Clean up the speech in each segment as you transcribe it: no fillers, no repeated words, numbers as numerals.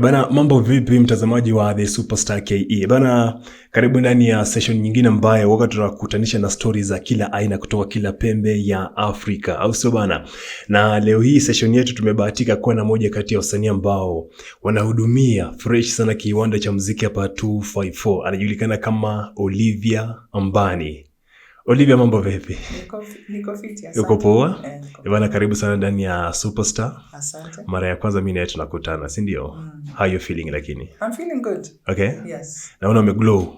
Bana, mambo vipi mtazamaji wa The Superstar KE? Bana, karibu ndani ya session nyingine ambayo wakati tunakutanisha na stories za kila aina kutoka kila pembe ya Afrika, au sio bana? Na leo hii session yetu tumebahatika kuwa na moja kati ya wasanii ambao wanahudumia fresh sana kiwanda cha muziki hapa 254. Anajulikana kama OLIVIA AMBANI. OLIVIA, mambo vipi? Niko fiti, asante. Uko poa? Bana, karibu sana ndani ya Superstar. Asante. Mara ya kwanza mimi na wewe tunakutana, si ndio? How you feeling lakini? I'm feeling good. Okay? Yes. Naona umeglow.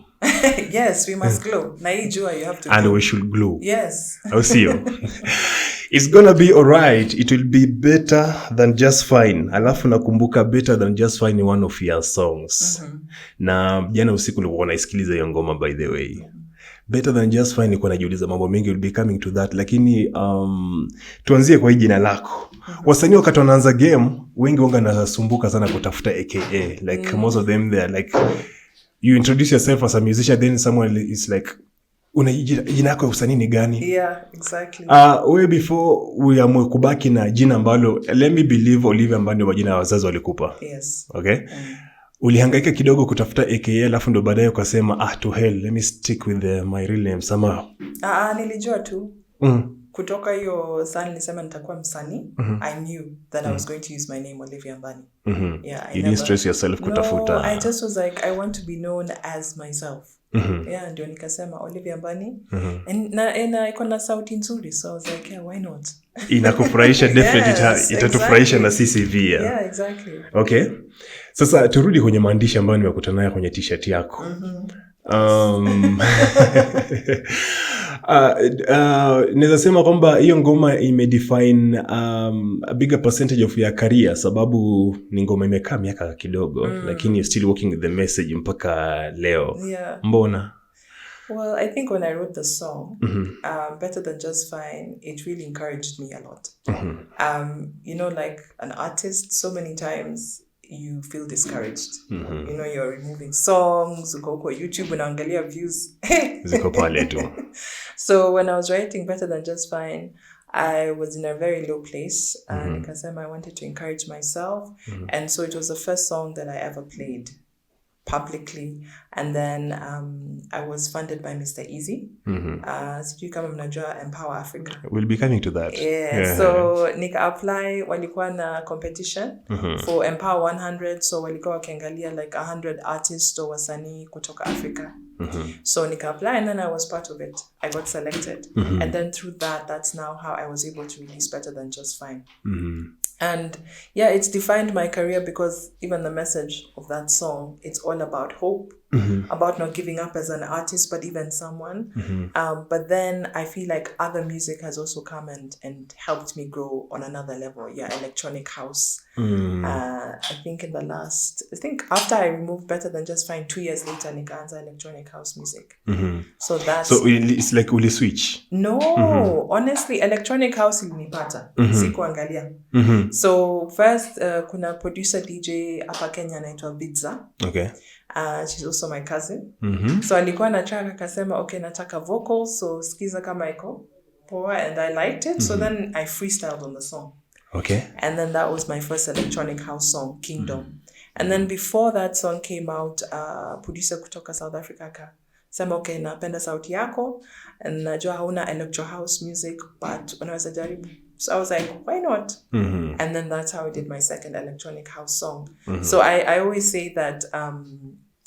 Yes, we must glow. Na hii jua you have to And glow. we should glow. Yes. Au sio? It's gonna be alright. It will be better than just fine. Alafu nakumbuka better than just fine ni one of your songs. Na jana usiku nilikuwa unaisikiliza hiyo ngoma by the way. Better than just fine nilikuwa najiuliza mambo mengi, will be coming to that, lakini tuanzie kwa hii jina lako. Wasanii wakati wanaanza game wengi wanga nasumbuka sana kutafuta AKA, like most of them they are like you introduce yourself as a musician, then someone is like una jina lako usanii ni gani? Yeah, exactly. Way before we are kubaki na jina ambalo let me believe Olivia AMBANI ndio majina ya wazazi walikupa. Yes. Okay? Ulihangaika kidogo kutafuta AKA alafu ndo baadaye ukasema to hell, let me stick with my real name somehow? Nilijua tu. Kutoka hiyo sana nilisema nitakuwa msanii. I knew that I was going to use my name Olivia AMBANI. Yeah, you didn't stress yourself kutafuta. No, I just was like, I want to be known as myself. Yeah, ndio nikasema Olivia AMBANI. And iko na sauti nzuri, so I was like, yeah, why not? Inakufurahisha definitely. Yes, itatufurahisha na sisi pia. Yeah, exactly. Okay. Sasa turudi kwenye maandishi ambayo nimekutana nayo kwenye t-shirt yako. Naweza sema kwamba hiyo ngoma imedefine a bigger percentage of your career, sababu ni ngoma imekaa miaka kidogo, lakini you're still working with the message mpaka leo. Yeah. Mbona? Well, I think when I wrote the song, Better Than Just Fine, it really encouraged me a lot. You know, like an artist, so many times you feel discouraged. You know, you're removing songs, uko kwa YouTube unaangalia views. Ziko pale tu. So when I was writing Better Than Just Fine, I was in a very low place. And I wanted to encourage myself. And so it was the first song that I ever played publicly. And then I was funded by Mr. Easy. Sijui kama mnajua emPAWA Africa. We'll be coming to that. Yeah. So nika apply, walikuwa na competition for emPAWA 100. So walikuwa wakiangalia like 100 artists or wasanii kutoka Africa. So nika apply and then I was part of it. I got selected. And then through that, that's now how I was able to release Better Than Just Fine. And yeah, it's defined my career because even the message of that song, it's all about hope, about not giving up as an artist, but even someone. But then I feel like other music has also come and helped me grow on another level. Yeah, electronic house. I think after I removed Better Than Just Fine, 2 years later, nikaanza electronic house music. So it's like uli switch? No, honestly, electronic house ilinipata. Sikuangalia. So first, kuna producer DJ hapa Kenya anaitwa Bidza. Okay. She's also my cousin. So alikuwa na track akasema, okay, nataka vocals, so skiza kama iko poa, and I liked it. So then I freestyled on the song. Okay. And then that was my first electronic house song, Kingdom. And then before that song came out, producer kutoka South Africa sema, okay, napenda sauti yako, and najua hauna electro house music, but unaweza jaribu. So I was like, why not? And then that's how I did my second electronic house song. So I always say that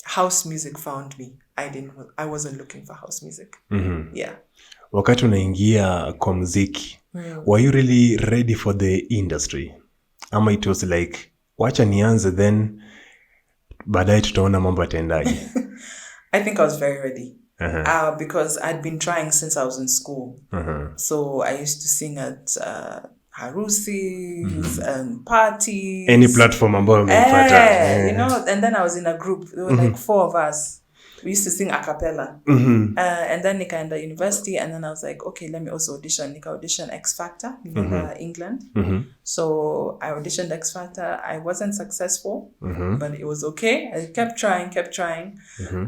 house music found me. I wasn't looking for house music. Yeah. Wakati unaingia kwa muziki, were you really ready for the industry? Ama it was like, wacha nianze then baadaye tutaona mambo yataendaje? I think I was very ready. Because I'd been trying since I was in school. So I used to sing at harusis and parties. Any platform ambayo umepata. You know, and then I was in a group. There were like 4 of us. We used to sing a cappella. And then nikaenda university, and then I was like, okay, let me also audition. Nika audition X Factor in England. So I auditioned X Factor. I wasn't successful, but it was okay. I kept trying.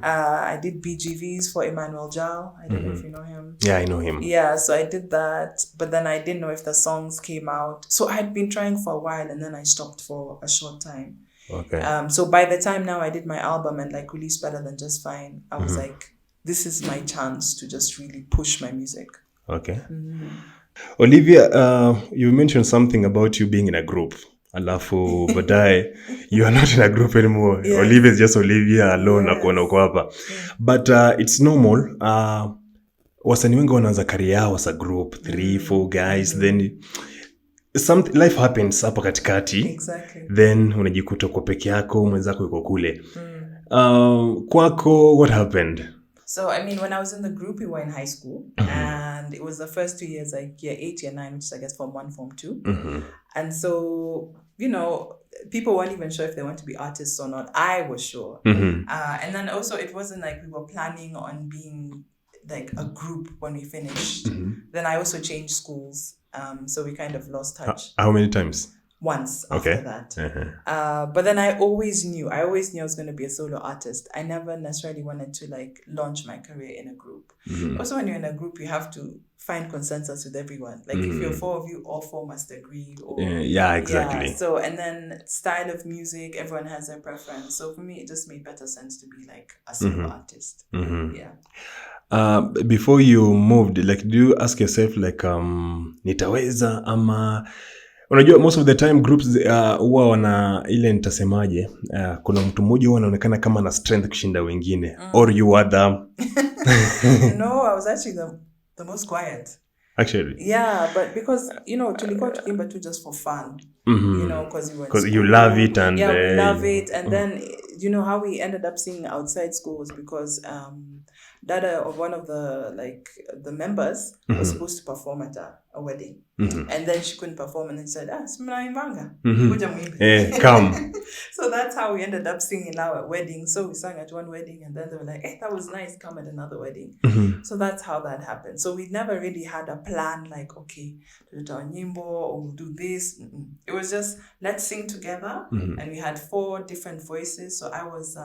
I did BGVs for Emmanuel Jao. I don't know if you know him. Yeah, I know him. Yeah, so I did that, but then I didn't know if the songs came out. So I had been trying for a while, and then I stopped for a short time. Okay. So by the time now I did my album and like released Better Than Just Fine, I was like, this is my chance to just really push my music. Okay. Olivia, you mentioned something about you being in a group. Alafu baadaye you are not in a group anymore. Yes. Olivia is just Olivia alone na kuona uko hapa. But it's normal. Wasanii wengi wanaanza career yao as a group, 3-4 guys, then life happens hapa katikati. Exactly. Then unajikuta kwa peke yako, mwenzako yuko kule. Kwako, what happened? So, I mean, when I was in the group, we were in high school. And it was the first 2 years, like year 8, year 9, which is, I guess, Form 1, Form 2. And so, you know, people weren't even sure if they want to be artists or not. I was sure. And then also, it wasn't like we were planning on being like a group when we finished. Then I also changed schools. So we kind of lost touch. How many times? Once after that. But then I always knew I was going to be a solo artist. I never necessarily wanted to like launch my career in a group. Also, when you're in a group, you have to find consensus with everyone. Like if you're 4 of you, all 4 must agree. Or, yeah, exactly. Yeah. So, and then style of music, everyone has their preference. So for me, it just made better sense to be like a solo artist. Yeah. Before you moved, like, do you ask yourself like, nitaweza ama... Unajua, most of the time groups huwa wana ile nitasemaje, kuna mtu mmoja huwa anaonekana kama na strength kushinda wengine. Or you are the... No, I was actually the most quiet. Actually? Yeah, but because, you know, tulikuwa tukimba tu just for fun. You know, because you love it and... Yeah, we love it. And then, you know, how we ended up singing outside school was because... Dada of one of the members was supposed to perform at a wedding. And then she couldn't perform and then said, Simona Imbanga. Come. So that's how we ended up singing now at weddings. So we sang at one wedding and then they were like, hey, that was nice, come at another wedding. So that's how that happened. So we never really had a plan like, okay, we'll do a nyimbo or we'll do this. It was just, let's sing together. And we had 4 different voices. So I was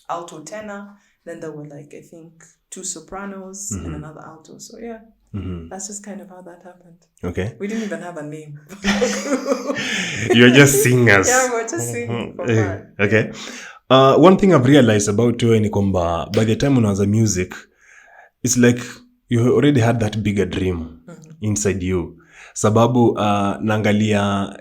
alto tenor. Then there were like, I think, 2 sopranos and another alto. So yeah, that's just kind of how that happened. Okay. We didn't even have a name. You're just singers. Yeah, we're just singing for fun. Okay. One thing I've realized about you ni kwamba by the time unaanza music, it's like you already had that bigger dream inside you. Sababu naangalia...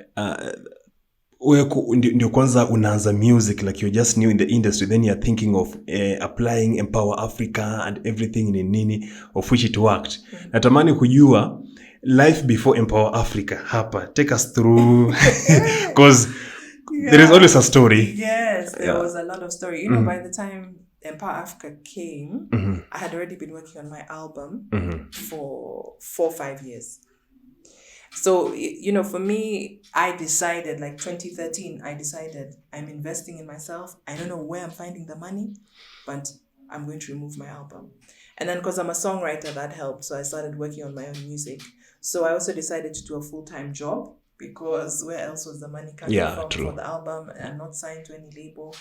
ndio kwanza unaanza music, like you're just new in the industry, then you're thinking of applying emPAWA Africa and everything in nini, of which it worked. Natamani kujua life before emPAWA Africa hapa, take us through because there is always a story. Yes, there was a lot of story. You know, by the time emPAWA Africa came, I had already been working on my album for 4 or 5 years. So, you know, for me, I decided, like 2013, I decided I'm investing in myself. I don't know where I'm finding the money, but I'm going to remove my album. And then because I'm a songwriter, that helped. So I started working on my own music. So I also decided to do a full-time job because where else was the money coming from for the album? I'm not signed to any label.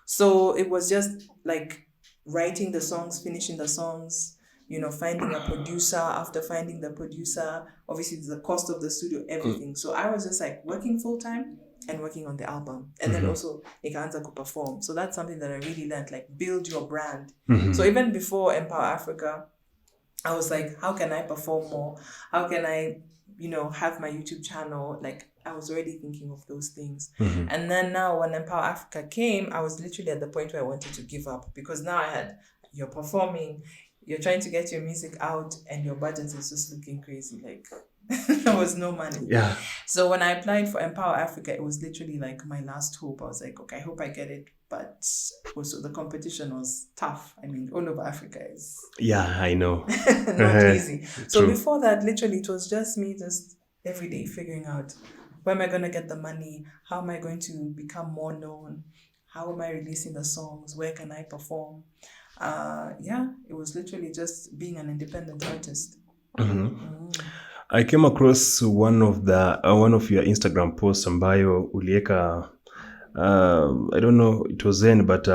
So it was just like writing the songs, finishing the songs, you know, finding a producer. After finding the producer, obviously the cost of the studio, everything. So I was just like working full time and working on the album. And then also nikaanza ku perform. So that's something that I really learned, like build your brand. So even before emPAWA Africa, I was like, how can I perform more? How can I, you know, have my YouTube channel? Like I was already thinking of those things. And then now when emPAWA Africa came, I was literally at the point where I wanted to give up because now you're performing, you're trying to get your music out and your budget is just looking crazy. Like there was no money. Yeah. So when I applied for emPAWA Africa, it was literally like my last hope. I was like, okay, I hope I get it. But also the competition was tough. I mean, all over Africa is... Yeah, I know. Not easy. So before that, literally, it was just me just every day figuring out where am I going to get the money? How am I going to become more known? How am I releasing the songs? Where can I perform? It was literally just being an independent artist. I came across one of your Instagram posts ambayo ulieka I don't know it was then, but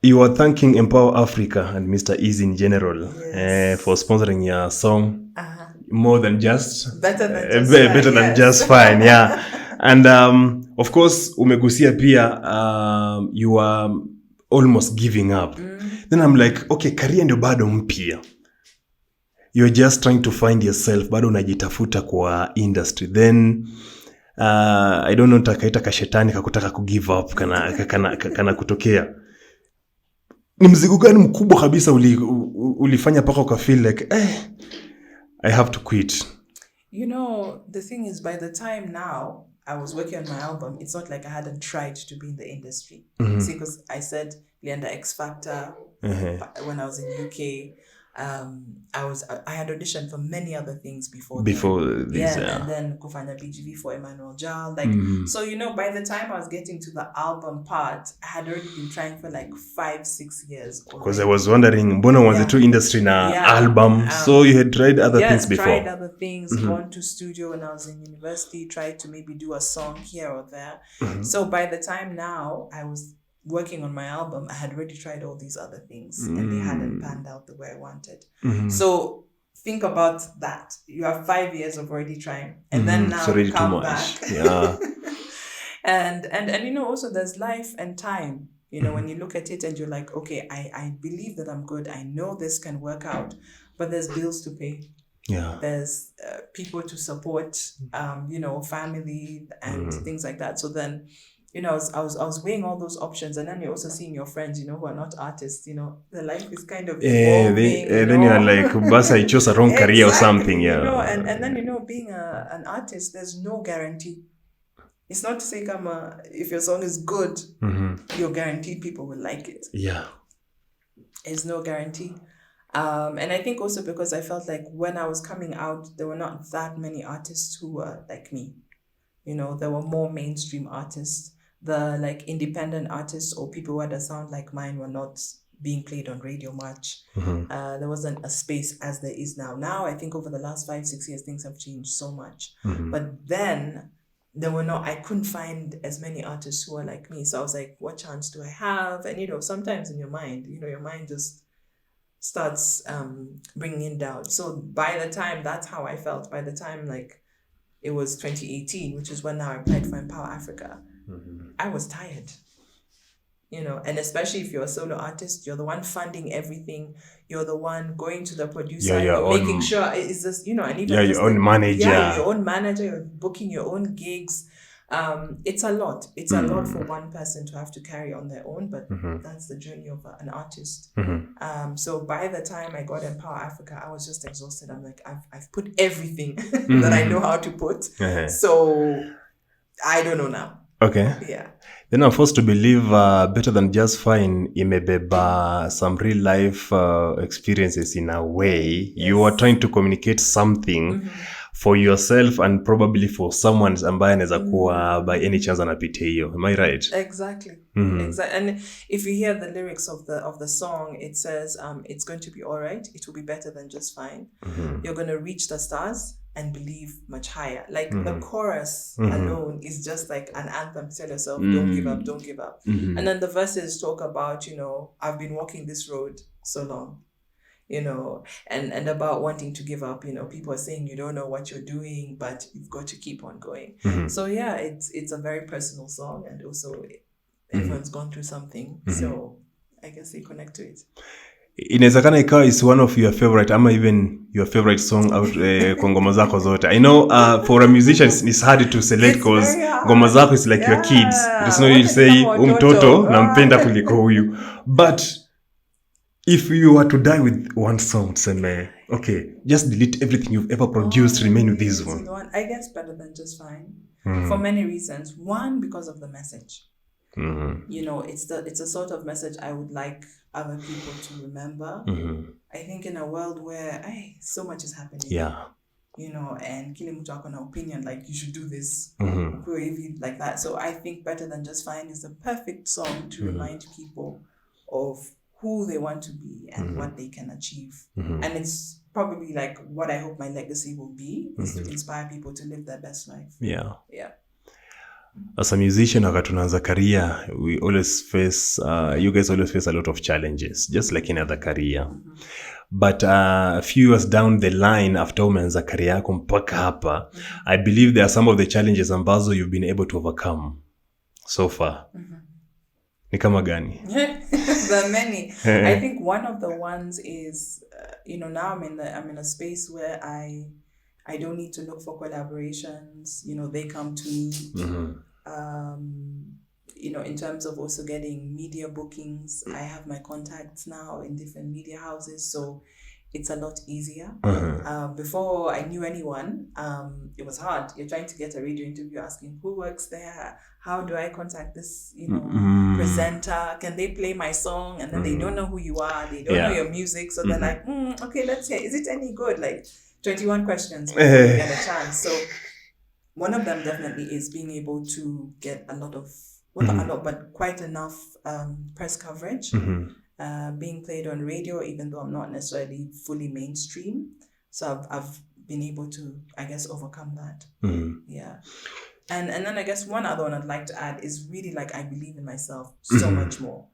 you were thanking emPAWA Africa and Mr. Easy in general for sponsoring your song more than just better than just fine. Yeah. And Of course, umegusia pia, you are almost giving up. Then I'm like, okay, career ndio bado mpya. You're just trying to find yourself, bado unajitafuta kwa industry. Then, I don't know, takaita kashetani kakutaka kugive up, kana kutokea. Ni mzigo gani mkubwa kabisa ulifanya paka uka feel like, I have to quit? You know, the thing is, by the time now I was working on my album, it's not like I hadn't tried to be in the industry. See, because I said Leander X Factor when I was in UK. I had auditioned for many other things before this. And then kufanya BGV for Emmanuel Jal. So, you know, by the time I was getting to the album part, I had already been trying for like 5-6 years. Because I was wondering, Bono was the two industry na album, so you had tried other things before. Yes, tried other things, gone to studio when I was in university, tried to maybe do a song here or there. So by the time now I was working on my album, I had already tried all these other things and they hadn't panned out the way I wanted. So think about that. You have 5 years of already trying, and then now you come back. Yeah. and you know, also there's life and time. You know, when you look at it and you're like, okay, I believe that I'm good. I know this can work out, but there's bills to pay. Yeah. There's people to support, you know, family and things like that. So then, you know, I was weighing all those options, and then you're also seeing your friends, you know, who are not artists. You know, their life is kind of evolving. Then you're like, "Bas, I chose a wrong career or something." Yeah. You know, and then, you know, being an artist, there's no guarantee. It's not to say, if your song is good, you're guaranteed people will like it. Yeah. There's no guarantee. And I think also because I felt like when I was coming out, there were not that many artists who were like me. You know, there were more mainstream artists. The like independent artists or people who had a sound like mine were not being played on radio much. There wasn't a space as there is now. Now, I think over the last 5-6 years, things have changed so much. But then there were I couldn't find as many artists who were like me. So I was like, what chance do I have? And, you know, sometimes in your mind, you know, your mind just starts bringing in doubt. So by the time, that's how I felt. By the time, like, it was 2018, which is when now I applied for emPAWA Africa. I was tired, you know, and especially if you're a solo artist, you're the one funding everything. You're the one going to the producer, making sure it's just, you know, and even your own manager. Yeah, your own manager, you're booking your own gigs. It's a lot. It's a lot for one person to have to carry on their own, but that's the journey of an artist. So by the time I got emPAWA Africa, I was just exhausted. I'm like, I've put everything that I know how to put. So I don't know now. Okay. Yeah. Then I'm forced to believe Better Than Just Fine imebeba some real life experiences in a way. Yes. You are trying to communicate something for yourself and probably for someone ambaye anaweza kuwa by any chance anapitia hiyo. Am I right? Exactly. Exactly. And if you hear the lyrics of the song, it says it's going to be all right. It will be better than just fine. You're going to reach the stars and believe much higher. Like the chorus alone is just like an anthem to tell yourself, don't give up, don't give up. And then the verses talk about, you know, I've been walking this road so long, you know, and about wanting to give up. You know, people are saying you don't know what you're doing, but you've got to keep on going. So yeah, it's a very personal song, and also everyone's gone through something. So I guess they connect to it. Inawezekana ikawa is one of your favorite, ama even your favorite song out kwa ngoma zako zote. I know for a musician it's hard to select because ngoma zako is like your kids. There's no way to say mtoto nampenda kuliko huyu. But if you were to die with one song, say, okay, just delete everything you've ever produced, remain with this one. I guess Better Than Just Fine. For many reasons. One, because of the message. You know, it's a sort of message I would like other people to remember. I think in a world where so much is happening. Yeah. You know, and kile mtu ako na opinion, like you should do this, like that. So I think Better Than Just Fine is the perfect song to remind people of who they want to be and what they can achieve. And it's probably like what I hope my legacy will be, is to inspire people to live their best life. Yeah. Yeah. As a musician, wakati tunaanza career, we always face, you guys always face a lot of challenges, just like in other career. But a few years down the line, after umeanza career yako mpaka hapa, I believe there are some of the challenges ambazo you've been able to overcome. so far? Ni kama gani? There are many. I think one of the ones is, now I'm in a space where I don't need to look for collaborations. They come to me. In terms of also getting media bookings, I have my contacts now in different media houses, so it's a lot easier. Before I knew anyone, it was hard. You're trying to get a radio interview, asking who works there, how do I contact this, presenter, can they play my song? And then they don't know who you are, they don't know your music, so they're like, okay, let's hear, is it any good? Like 21 questions before you get a chance. So one of them definitely is being able to get a lot of, not a lot, but quite enough press coverage. Being played on radio, even though I'm not necessarily fully mainstream. So I've been able to, I guess, overcome that. Yeah. And then I guess one other one I'd like to add is really like I believe in myself so much more.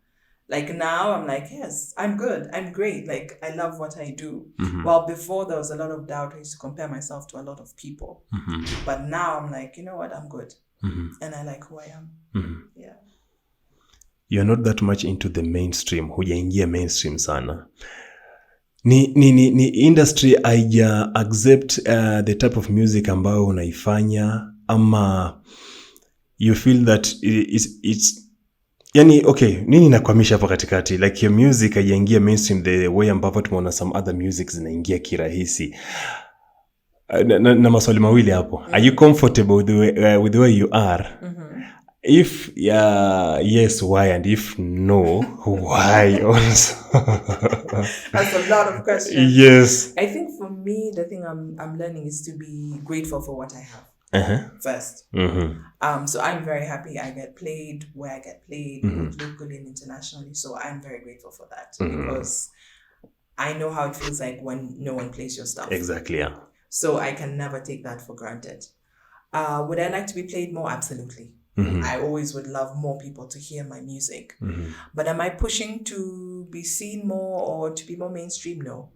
Like now I'm like, yes, I'm good. I'm great. Like I love what I do. While before there was a lot of doubt. I used to compare myself to a lot of people. But now I'm like, you know what? I'm good. And I like who I am. Yeah. You're not that much into the mainstream. Hujaingia mainstream sana. Ni industry haija accept the type of music ambayo unaifanya, ama you feel that it's yani okay, nini nakwamisha hapa katikati? Like your music haijaingia mainstream the way ambavyo tumeona some other music zinaingia kirahisi. Na maswali mawili hapo. Are you comfortable with the way you are? If yes, why? And if no, why also? That's a lot of questions. Yes. I think for me, the thing I'm learning is to be grateful for what I have first. So I'm very happy I get played where I get played, both locally and internationally. So I'm very grateful for that because I know how it feels like when no one plays your stuff. Exactly, yeah. So I can never take that for granted. Would I like to be played more? Absolutely. I always would love more people to hear my music. But am I pushing to be seen more or to be more mainstream? No.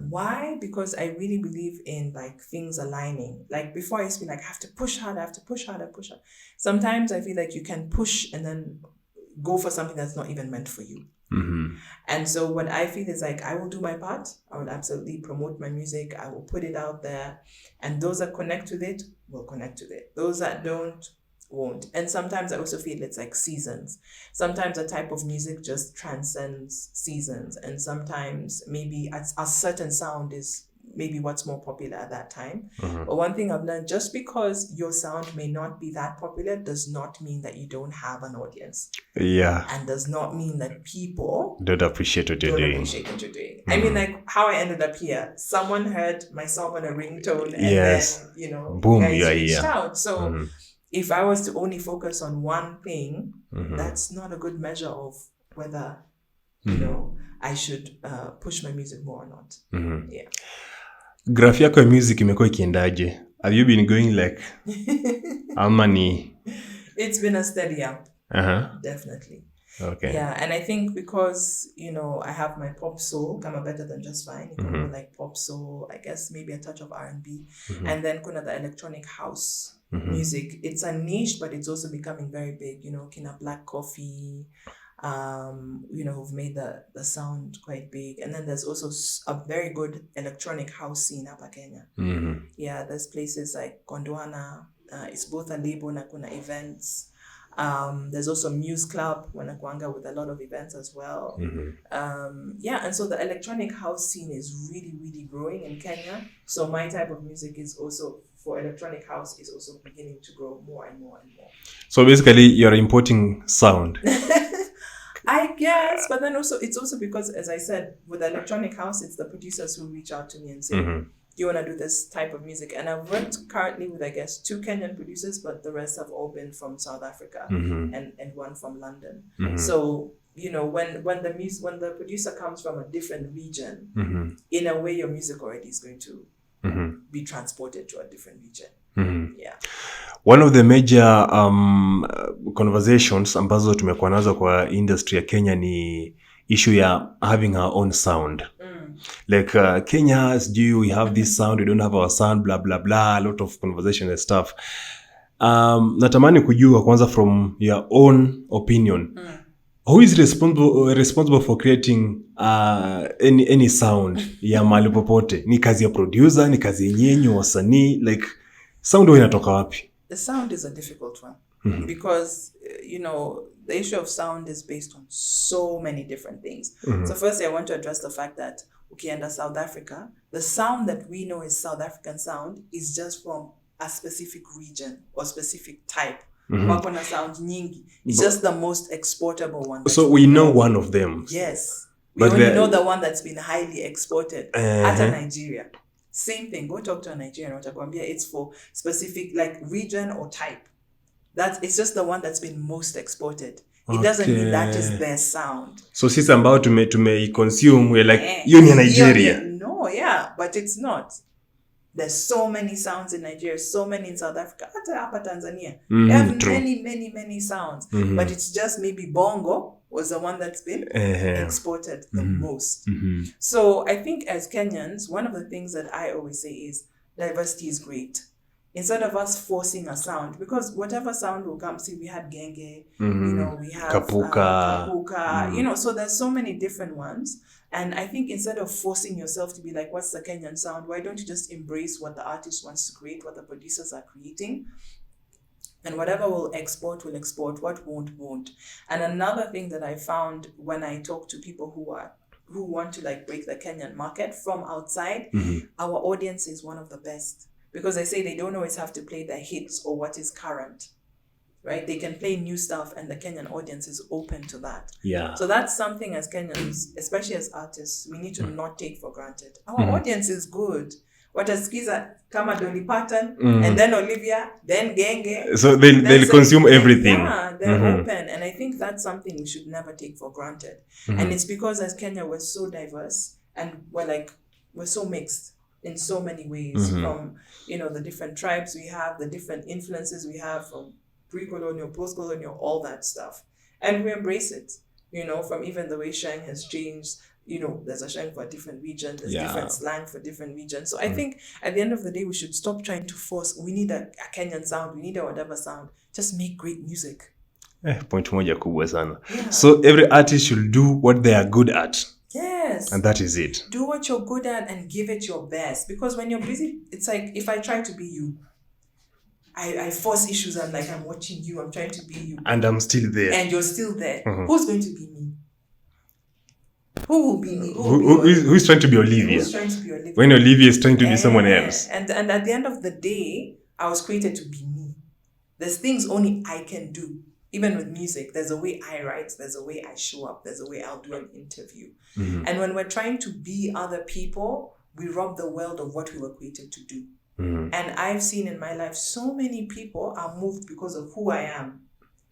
Why? Because I really believe in like things aligning. Like before I used to be like, I have to push harder. Sometimes I feel like you can push and then go for something that's not even meant for you. And so what I feel is like, I will do my part. I will absolutely promote my music. I will put it out there. And those that connect with it will connect with it. Those that don't, won't. And sometimes I also feel it's like seasons. Sometimes a type of music just transcends seasons. And sometimes maybe a certain sound is maybe what's more popular at that time. But one thing I've learned, just because your sound may not be that popular does not mean that you don't have an audience. Yeah. And does not mean that people don't appreciate what you're doing. I mean, like how I ended up here. Someone heard my song on a ringtone and then, boom, guys reached out. So if I was to only focus on one thing, that's not a good measure of whether, I should push my music more or not. Yeah. Graph yako ya music imekuwa ikiendaje? Have you been going like AMBANI? It's been a steady up. Definitely. Okay. Yeah, and I think because, I have my pop soul, kama better than just fine. Like pop soul, I guess maybe a touch of R&B. And then kuna the electronic house music. It's a niche, but it's also becoming very big. Kina Black Coffee, who've made the sound quite big. And then there's also a very good electronic house scene hapa Kenya. Yeah, there's places like Gondwana. It's both a label na kuna events. There's also Muse Club, Wanakwanga, with a lot of events as well. And so the electronic house scene is really, really growing in Kenya. So my type of music is also, for electronic house, is also beginning to grow more and more and more. So basically, you're importing sound. I guess, but then also, it's also because, as I said, with electronic house, it's the producers who reach out to me and say, do you want to do this type of music? And I've worked currently with, I guess, 2 Kenyan producers, but the rest have all been from South Africa and one from London. So, when the producer comes from a different region, in a way, your music already is going to be transported to a different region. Yeah. One of the major conversations ambazo tumekuwa nazo kwa industry ya Kenya ni issue ya having our own sound. Like Kenya, we have this sound, we don't have our sound, blah, blah, blah, a lot of conversation and stuff. natamani kujua kwanza from your own opinion. Who is responsible for creating any sound ya mahali popote? Ni kazi ya producer, ni kazi yenyenyu wasanii, like sound huwa inatoka wapi? The sound is a difficult one because the issue of sound is based on so many different things. So firstly, I want to address the fact that under South Africa, the sound that we know is South African sound is just from a specific region or specific type. Wakona sound nyingi. It's just the most exportable one. So we know one of them. Yes. We only know the one that's been highly exported at Nigeria. Same thing. Go talk to a Nigerian. It's for specific like region or type. It's just the one that's been most exported. It doesn't mean that is their sound. So sisi ambao tume consume, we're like, you ni Nigeria. No, yeah, but it's not. There's so many sounds in Nigeria, so many in South Africa, hapa Tanzania. They have many sounds. But it's just maybe Bongo was the one that's been exported the most. So I think as Kenyans, one of the things that I always say is diversity is great. Instead of us forcing a sound, because whatever sound will come, see, we had Genge, we have Kapuka, so there's so many different ones. And I think instead of forcing yourself to be like, what's the Kenyan sound? Why don't you just embrace what the artist wants to create, what the producers are creating? And whatever will export, what won't. And another thing that I found when I talk to people who want to like break the Kenyan market from outside, our audience is one of the best. Because I say they don't always have to play the hits or what is current, right? They can play new stuff and the Kenyan audience is open to that. Yeah. So that's something as Kenyans, especially as artists, we need to not take for granted. Our audience is good. Watasikiza kama Dolly Parton, and then Olivia, then Genge. So they'll consume everything. Yeah, they're open. And I think that's something we should never take for granted. And it's because as Kenya, we're so diverse and we're so mixed in so many ways, from the different tribes we have, the different influences we have from pre-colonial, post-colonial, all that stuff, and we embrace it. From even the way Sheng has changed. There's a Sheng for a different region, there's different slang for different regions. So I think at the end of the day, we should stop trying to force. We need a Kenyan sound, we need a whatever sound. Just make great music. Point moja kubwa sana. Yeah. So every artist should do what they are good at. Yes. And that is it. Do what you're good at and give it your best. Because when you're busy, it's like if I try to be you, I force issues. I'm like, I'm watching you. I'm trying to be you. And I'm still there. And you're still there. Who's going to be me? Who will be me? Who's trying to be Olivia? Who's trying to be Olivia? When Olivia is trying to be someone else. And at the end of the day, I was created to be me. There's things only I can do. Even with music, there's a way I write, there's a way I show up, there's a way I'll do an interview. And when we're trying to be other people, we rob the world of what we were created to do. And I've seen in my life, so many people are moved because of who I am,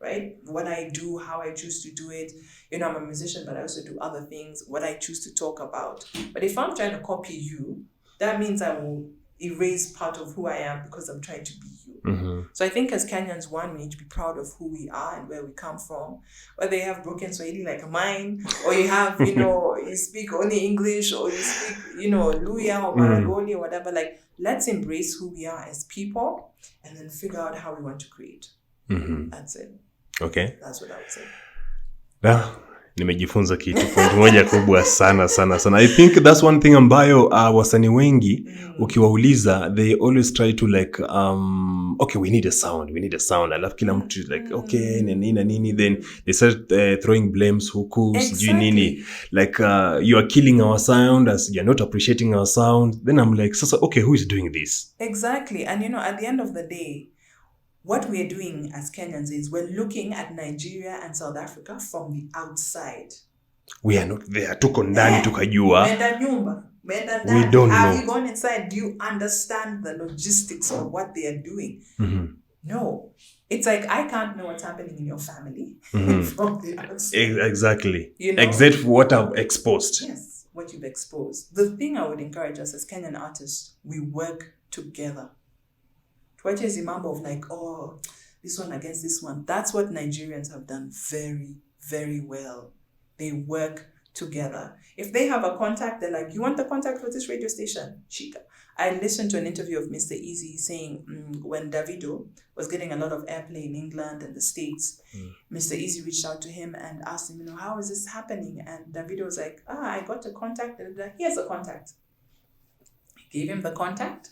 right? What I do, how I choose to do it. I'm a musician, but I also do other things, what I choose to talk about. But if I'm trying to copy you, that means I will erase part of who I am because I'm trying to be you. So I think as Kenyans, one, we need to be proud of who we are and where we come from. Whether you have broken Swahili like mine, or you have, you speak only English, or you speak, Luya or Maragoli or whatever, let's embrace who we are as people and then figure out how we want to create. That's it. Okay. That's what I would say. Nimejifunza kitu point moja kubwa sana. I think that's one thing ambayo wasanii wengi ukiwauliza, they always try to okay, we need a sound. Alafu kila mtu okay, nini, then they start throwing blames huku, sijui nini, you are killing our sound as you're not appreciating our sound. Then I'm like, sasa, okay, who is doing this? Exactly. And at the end of the day, what we're doing as Kenyans is we're looking at Nigeria and South Africa from the outside. We are not there. Tuko ndani tukajua. We don't know. Have you gone inside? Do you understand the logistics of what they are doing? No. It's like, I can't know what's happening in your family from the outside. Exactly. Except for what I've exposed. Yes, what you've exposed. The thing I would encourage us as Kenyan artists, we work together. Tuache hizi mambo of this one against this one. That's what Nigerians have done very, very well. They work together. If they have a contact, they're like, you want the contact for this radio station? Shika. I listened to an interview of Mr. Easy saying when Davido was getting a lot of airplay in England and the States, Mr. Easy reached out to him and asked him, how is this happening? And Davido was like, I got a contact. And here's a contact. He gave him the contact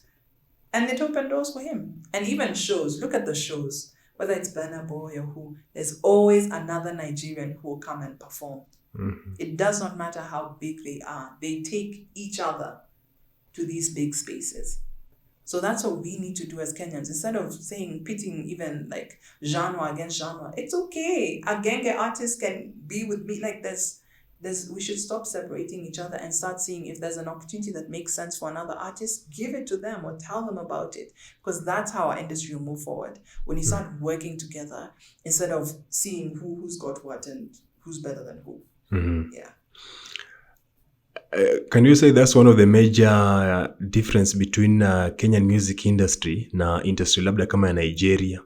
and it opened doors for him. And even shows, look at the shows, whether it's Burna Boy or who, there's always another Nigerian who will come and perform. Mm-hmm. It does not matter how big they are. They take each other to these big spaces. So that's what we need to do as Kenyans. Instead of pitting even like genre against genre, it's okay. A genge artist can be with me. Like we should stop separating each other and start seeing if there's an opportunity that makes sense for another artist, give it to them or tell them about it. Because that's how our industry will move forward. When you start working together, instead of seeing who's got what and who's better than who. Mm-hmm. Yeah. Can you say that's one of the major difference between Kenyan music industry na industry labda kama ya Nigeria?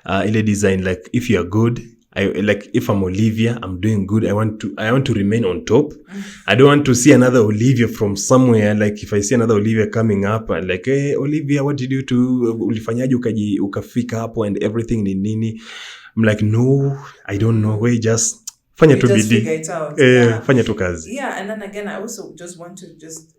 Ile design, like if you are good, if I'm Olivia, I'm doing good, I want to remain on top. I don't want to see another Olivia from somewhere. Like if I see another Olivia coming up, I'm like, hey Olivia, what did you do? Ulifanyaje ukafika hapo and everything ni nini? I'm like, no, I don't know. We just fanya tu bidii. Figure it out. Yeah. Fanya tu kazi. Yeah, and then again, I also just want to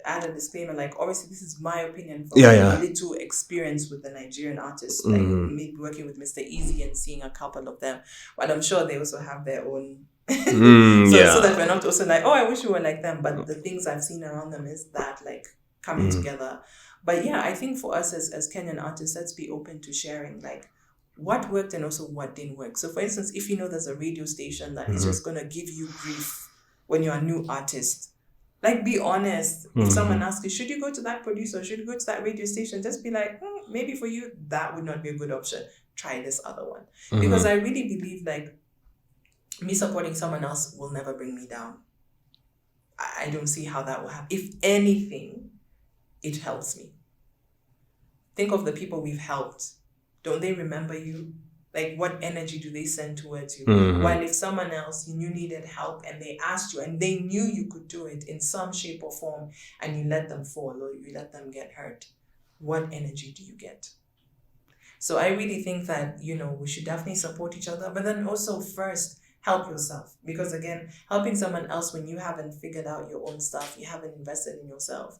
add a disclaimer, like obviously this is my opinion from a little experience with the Nigerian artists, like maybe working with Mr. Easy and seeing a couple of them, but I'm sure they also have their own. So that we're not also like, I wish we were like them, but the things I've seen around them is that like coming together. But yeah, I think for us as Kenyan artists, let's be open to sharing like what worked and also what didn't work. So for instance, if you know there's a radio station that is just going to give you grief when you're a new artist, like be honest. If someone asks you, should you go to that producer, should you go to that radio station, just be like, maybe for you that would not be a good option, try this other one. Because I really believe like me supporting someone else will never bring me down. I don't see how that will happen. If anything, it helps me. Think of the people we've helped. Don't they remember you? Like, what energy do they send towards you? While if someone else, you needed help and they asked you and they knew you could do it in some shape or form and you let them fall or you let them get hurt, what energy do you get? So I really think that, we should definitely support each other, but then also first, help yourself. Because again, helping someone else when you haven't figured out your own stuff, you haven't invested in yourself,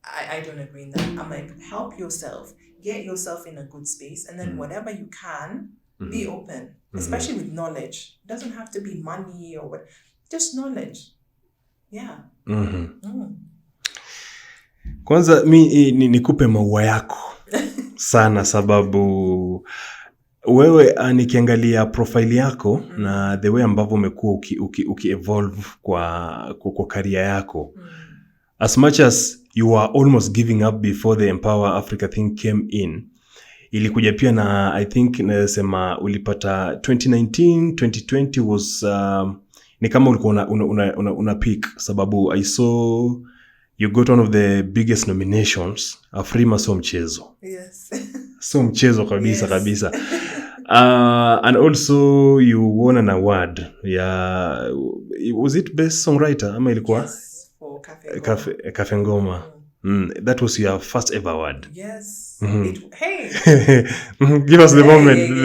I don't agree in that. I'm like, help yourself. Get yourself in a good space, and then whatever you can, be open, especially with knowledge. It doesn't have to be money or what, just knowledge. Yeah. Kwanza mi nikupe maua yako sana, sababu wewe nikiangalia profile yako na the way ambavyo umekuwa uki-evolve kwa career yako, as much as you were almost giving up before the Empower Africa thing came in, ilikuja pia na I think nasema ulipata 2019 2020 was ni kama ulikuwa una peak, sababu I saw you got one of the biggest nominations, Afrima so mchezo. Yes. So mchezo kabisa. Yes. Kabisa. And also you won an award. Yeah, was it best songwriter ama ilikuwa? Yes. For Cafe Ngoma. That was your first ever award. Yes. Hey. Give us the moment.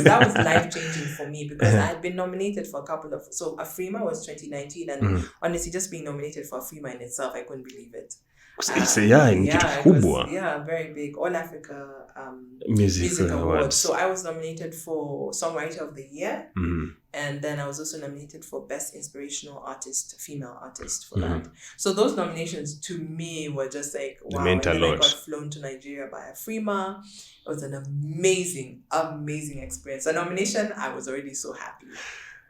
That was life-changing for me because I had been nominated for a couple of... So Afrima was 2019 and honestly just being nominated for Afrima in itself, I couldn't believe it. Very big. All Africa Music Award. So I was nominated for Songwriter of the Year. And then I was also nominated for Best Inspirational Artist, Female Artist for that. So those nominations to me were just like, wow. And then I got flown to Nigeria by Afrima. It was an amazing, amazing experience. A nomination, I was already so happy.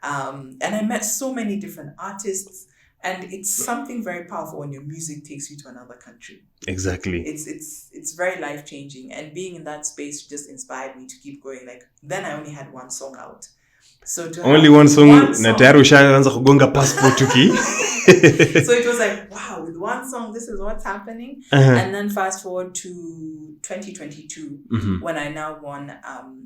And I met so many different artists. And it's something very powerful when your music takes you to another country. Exactly. It's very life-changing. And being in that space just inspired me to keep going. Like, then I only had one song out. So to only one song, na tayari ushaanza kugonga passport tuki. So it was like, wow, with one song, this is what's happening. And then fast forward to 2022, when I now won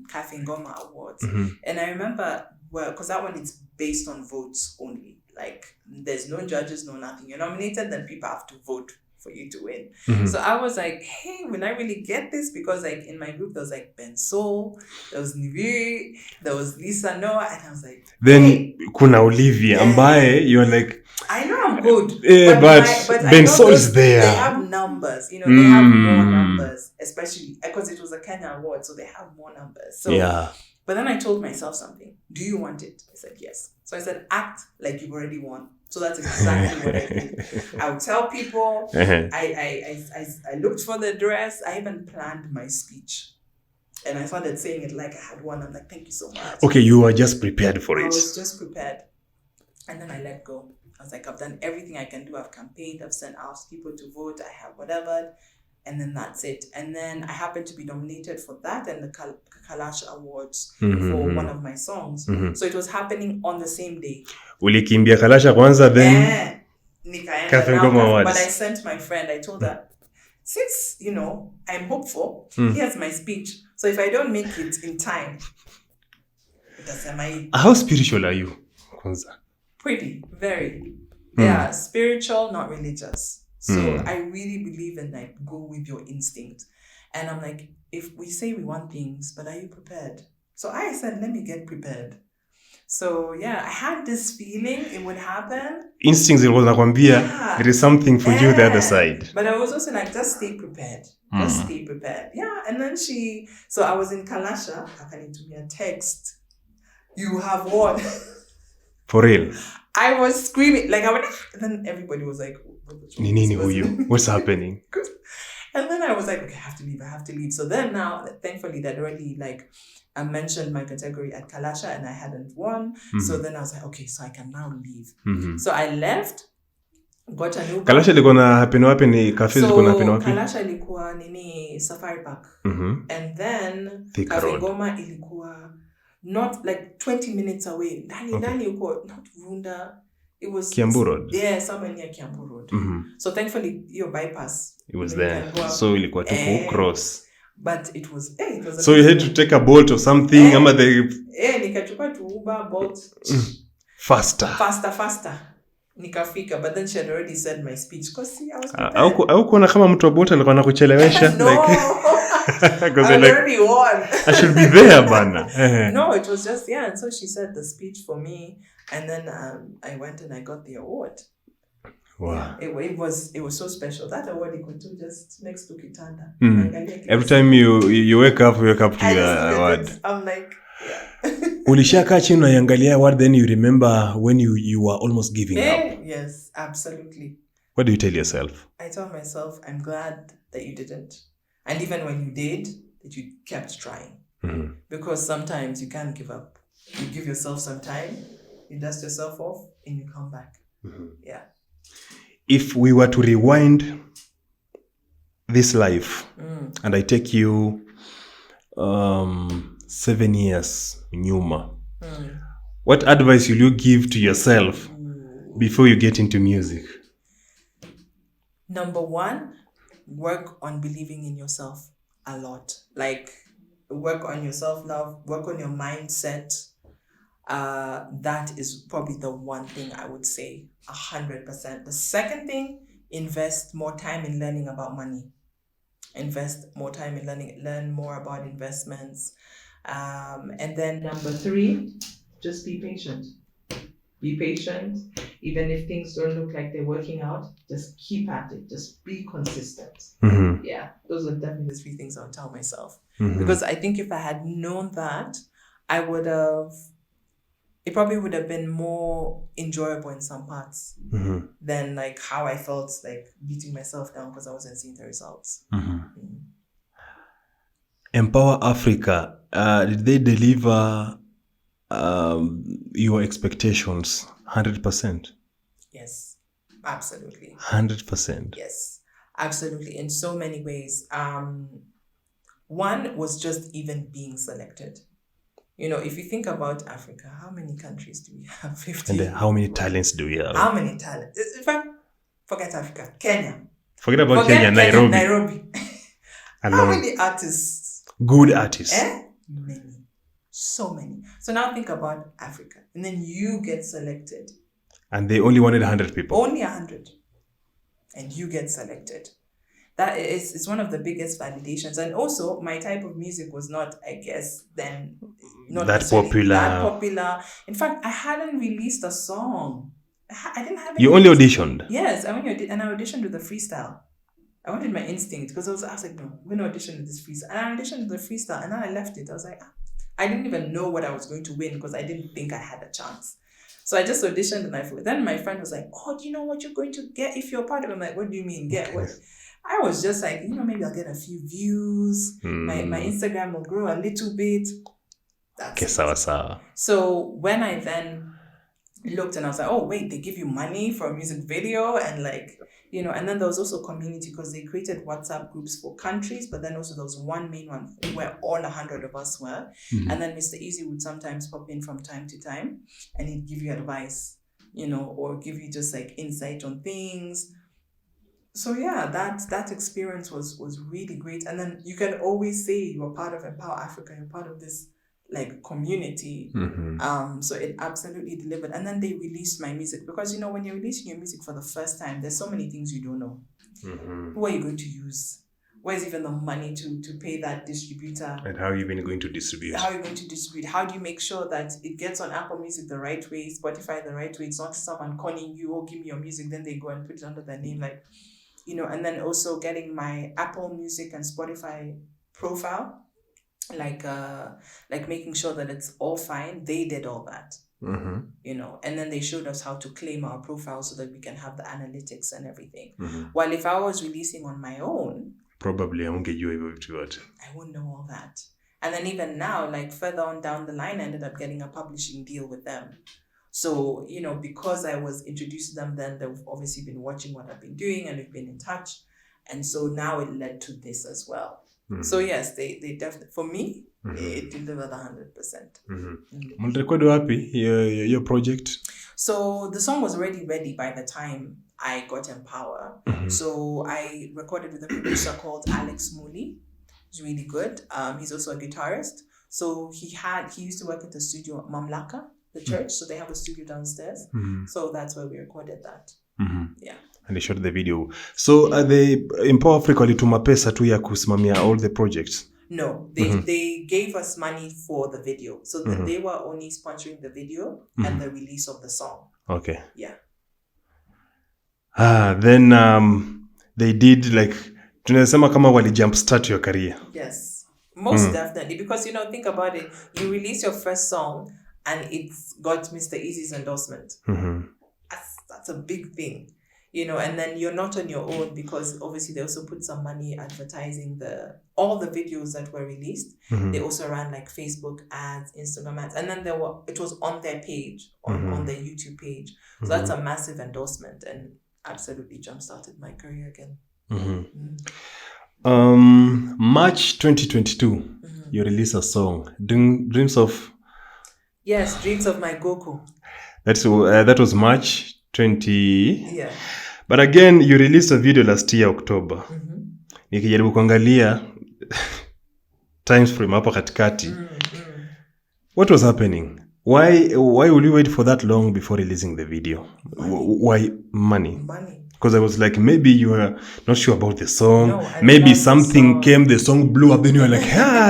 Cafe Ngoma Awards. And I remember, because that one is based on votes only. like there's no judges, no nothing. You're nominated, then people have to vote for you to win. So I was like, hey, will I really get this? Because like in my group, there was like Ben Sol, there was Nivi, there was Lisa Noah, and I was like, then hey, kuna Olivia, ambaye you're like, I know I'm good, but Ben Sol is there. They have numbers, they have more numbers, especially because it was a Kenya award, so they have more numbers. So yeah. But then I told myself something. Do you want it? I said yes. So I said, act like you've already won. So that's exactly what I did. I would tell people. I looked for the dress. I even planned my speech. And I started saying it like I had won. I'm like, thank you so much. Okay, you were just prepared for it. I was just prepared. And then I let go. I was like, I've done everything I can do. I've campaigned. I've sent out people to vote. I have whatever. And then that's it. And then I happened to be nominated for that and the Kalash Awards for one of my songs. So it was happening on the same day. Ulikimbia Kalasha kwanza, then but I sent my friend. I told her, since, I'm hopeful, here's my speech. So if I don't make it in time, how spiritual are you? Kwanza? Pretty, very. Yeah, spiritual, not religious. So I really believe in like go with your instinct. And I'm like, if we say we want things, but are you prepared? So I said, let me get prepared. So yeah, I had this feeling it would happen. Instincts, there is something for you the other side. But I was also like, just stay prepared. Just stay prepared. Yeah. And then so I was in Kalasha. Akani to me a text. You have won. For real? I was screaming. Like and then everybody was like, what's happening? And then I was like, okay, I have to leave. So then now, thankfully, they'd already I mentioned my category at Kalasha and I hadn't won. So then I was like, okay, so I can now leave. So I left, got a new Kalasha ilikuwa na happen wapi? Ni cafe ilikuwa na happen wapi? Kalasha ilikuwa Safari Park. And then Cafe Goma ilikuwa not like 20 minutes away. Ndani uko not Runda. It was Kiambu Road. Yeah, somewhere near Kiambu Road. So thankfully, your bypass. It was there. So ilikuwa tu cross. But it was so you had to take a boat or something. Nikachukua tu Uber, Bolt. Faster. Nikafika, but then she had already said my speech because I was prepared. Au kuona kama mtu wa boat alikuwa anakuchelewesha? No. I already won. I should be there, bana. No, it was just, and so she said the speech for me, and then I went and I got the award. Wow. Yeah, it was so special. That award you could do just next to Kitanda. Every time you wake up to your award. I'm like, Ulishaka chini unaiangalia award, then you remember when you were almost giving up. Yes, absolutely. What do you tell yourself? I told myself, I'm glad that you didn't. And even when you did, that you kept trying. Because sometimes you can't give up. You give yourself some time, you dust yourself off, and you come back. Yeah. If we were to rewind this life, and I take you 7 years nyuma, what advice will you give to yourself before you get into music? Number 1, work on believing in yourself a lot. Like, work on your self-love, work on your mindset. That is probably the one thing I would say 100%. The second thing, invest more time in learning about money. Invest more time in learn more about investments. And then number 3, just be patient. Be patient. Even if things don't look like they're working out, just keep at it. Just be consistent. Yeah, those are definitely the 3 things I'll tell myself. Because I think if I had known that, it probably would have been more enjoyable in some parts than like how I felt like beating myself down because I wasn't seeing the results. emPAWA Africa, did they deliver your expectations 100%? Yes, absolutely. 100%? Yes, absolutely. In so many ways. One was just even being selected. If you think about Africa, how many countries do we have? 50. And how many talents do we have? How many talents? In fact, forget Africa. Kenya. Forget Kenya, Nairobi. How many artists? Good artists. Many. So many. So now think about Africa. And then you get selected. And they only wanted 100 people. Only 100. And you get selected. That is, it's one of the biggest validations. And also, my type of music was not, I guess, then not that popular. In fact, I hadn't released a song. I didn't have any. You only auditioned? Yes, I auditioned with a freestyle. I wanted my instinct because I was like, no, I'm going to audition with this freestyle. And I auditioned with the freestyle and then I left it. I was like, I didn't even know what I was going to win because I didn't think I had a chance. So I just auditioned and then my friend was like, oh, do you know what you're going to get if you're part of it? I'm like, what do you mean get what? I was just like, maybe I'll get a few views. My Instagram will grow a little bit. That's it. So when I then looked and I was like, oh, wait, they give you money for a music video and and then there was also community because they created WhatsApp groups for countries, but then also there was one main one where all 100 of us were. And then Mr. Easy would sometimes pop in from time to time and he'd give you advice, or give you just insight on things. So yeah, that experience was really great. And then you can always say you are part of emPAWA Africa, you're part of this community. So it absolutely delivered. And then they released my music because when you're releasing your music for the first time, there's so many things you don't know. Who are you going to use? Where's even the money to pay that distributor? And how are you even going to distribute? How do you make sure that it gets on Apple Music the right way, Spotify the right way? It's not someone calling you, oh, give me your music, then they go and put it under their name, and then also getting my Apple Music and Spotify profile, making sure that it's all fine. They did all that, and then they showed us how to claim our profile so that we can have the analytics and everything. While if I was releasing on my own, probably I won't get you able to it. I wouldn't know all that. And then even now, further on down the line, I ended up getting a publishing deal with them. So, because I was introduced to them then, they've obviously been watching what I've been doing and we've been in touch. And so now it led to this as well. So yes, they definitely, for me, it delivered 100%. Mlirekodi wapi your project? So the song was already ready by the time I got emPAWA. So I recorded with a producer called Alex Mooley. He's really good. He's also a guitarist. So he used to work at the studio at Mamlaka, the church. So they have a studio downstairs. So that's where we recorded that. Yeah. And they shot the video. So they emPAWA Africa walituma pesa tu ya kusimamia all the projects? No, they gave us money for the video. So they were only sponsoring the video and the release of the song. Okay. Yeah. Then they did tunasema kama wali jumpstart your career. Yes, most definitely. Because, think about it. You release your first song and it's got Mr. Easy's endorsement. That's a big thing. And then you're not on your own because obviously they also put some money advertising all the videos that were released. They also ran Facebook ads, Instagram ads, and then it was on their page, on their YouTube page. So that's a massive endorsement and absolutely jump-started my career again. March 2022, you released a song, Dreams of... Yes, Dreams of My Goku. That was March 20... Yeah. But again, you released a video last year, October. Nikijaribu kuangalia times frame hapo katikati. What was happening? Why will you wait for that long before releasing the video? Why money? Because I was like, maybe you were not sure about the song. No, maybe something came, the song blew up, then you were like,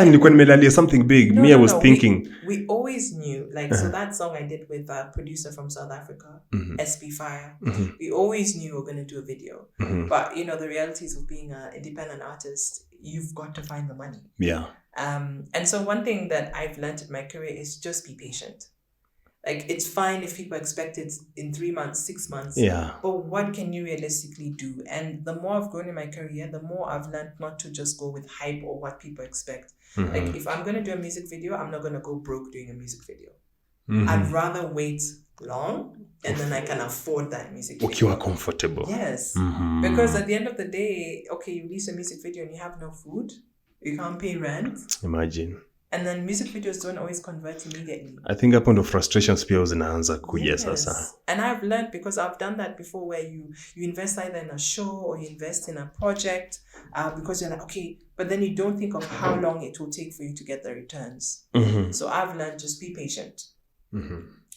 nilikuwa nimelalia something big. I was thinking. We always knew, so that song I did with a producer from South Africa, SP Fire, we always knew we were going to do a video. But, the realities of being an independent artist, you've got to find the money. Yeah. And so one thing that I've learned in my career is just be patient. It's fine if people expect it in 3 months, 6 months. Yeah. But what can you realistically do? And the more I've grown in my career, the more I've learned not to just go with hype or what people expect. If I'm going to do a music video, I'm not going to go broke doing a music video. I'd rather wait long and then I can afford that music video. You are comfortable. Yes. Because at the end of the day, you release a music video and you have no food. You can't pay rent. Imagine. And then music videos don't always convert immediately. I think hapo ndo frustrations pia zinaanza kuja sasa. And I've learned because I've done that before where you invest either in a show or you invest in a project because you're like, okay, but then you don't think of how long it will take for you to get the returns. So I've learned just be patient.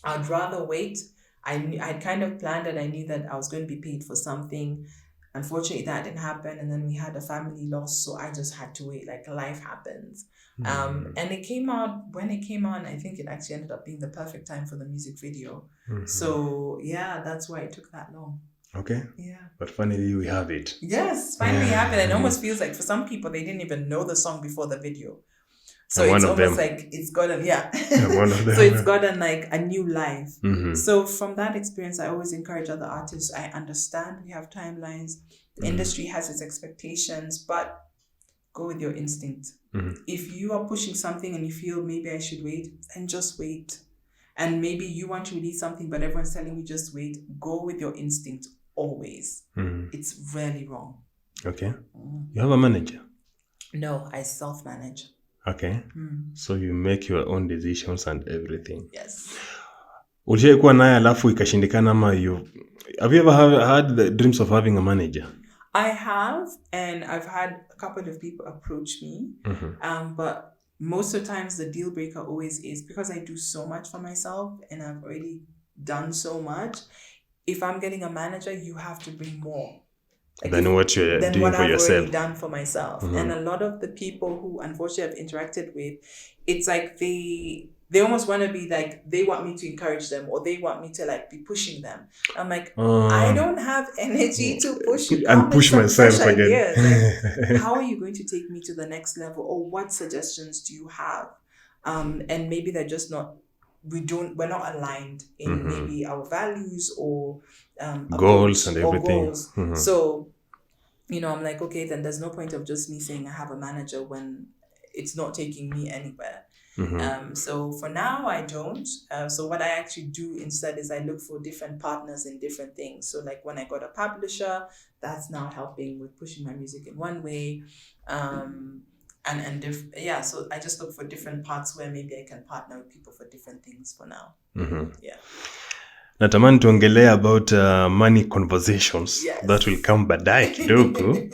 I'd rather wait. I'd kind of planned and I knew that I was going to be paid for something. Unfortunately, that didn't happen. And then we had a family loss. So I just had to wait. Like, life happens. And it came out, when it came on, I think it actually ended up being the perfect time for the music video. So yeah, that's why it took that long. Okay. Yeah. But finally we have it. Yes, finally happened. And it almost feels like for some people, they didn't even know the song before the video. So and it's almost like it's gotten, one of them. So it's gotten like a new life. So from that experience, I always encourage other artists. I understand we have timelines. The industry has its expectations, but go with your instinct. If you are pushing something and you feel maybe I should wait, then just wait. And maybe you want to release something, but everyone's telling you just wait. Go with your instinct always. It's really wrong. Okay. You have a manager? No, I self-manage. Okay. So you make your own decisions and everything. Yes. Ulishaikuwa naye alafu ikashindikana ama have you ever had the dreams of having a manager? I have, and I've had a couple of people approach me. But most of the times the deal breaker always is because I do so much for myself and I've already done so much. If I'm getting a manager, you have to bring more. Like than what you're doing what for I've yourself. Already done for myself. And a lot of the people who unfortunately I've interacted with, it's like they almost want to be like, they want me to encourage them or they want me to like be pushing them. I'm like, I don't have energy to push you. And push myself again. Like, how are you going to take me to the next level? Or what suggestions do you have? And maybe they're just not, we're not aligned in maybe our values or goals and everything. So, I'm like, okay, then there's no point of just me saying I have a manager when it's not taking me anywhere. So for now, I don't. So what I actually do instead is I look for different partners in different things. So like when I got a publisher, that's now helping with pushing my music in one way. So I just look for different parts where maybe I can partner with people for different things for now. Yeah. Natamani tuongelea about money conversations. Yes. That will come baadaye kidogo.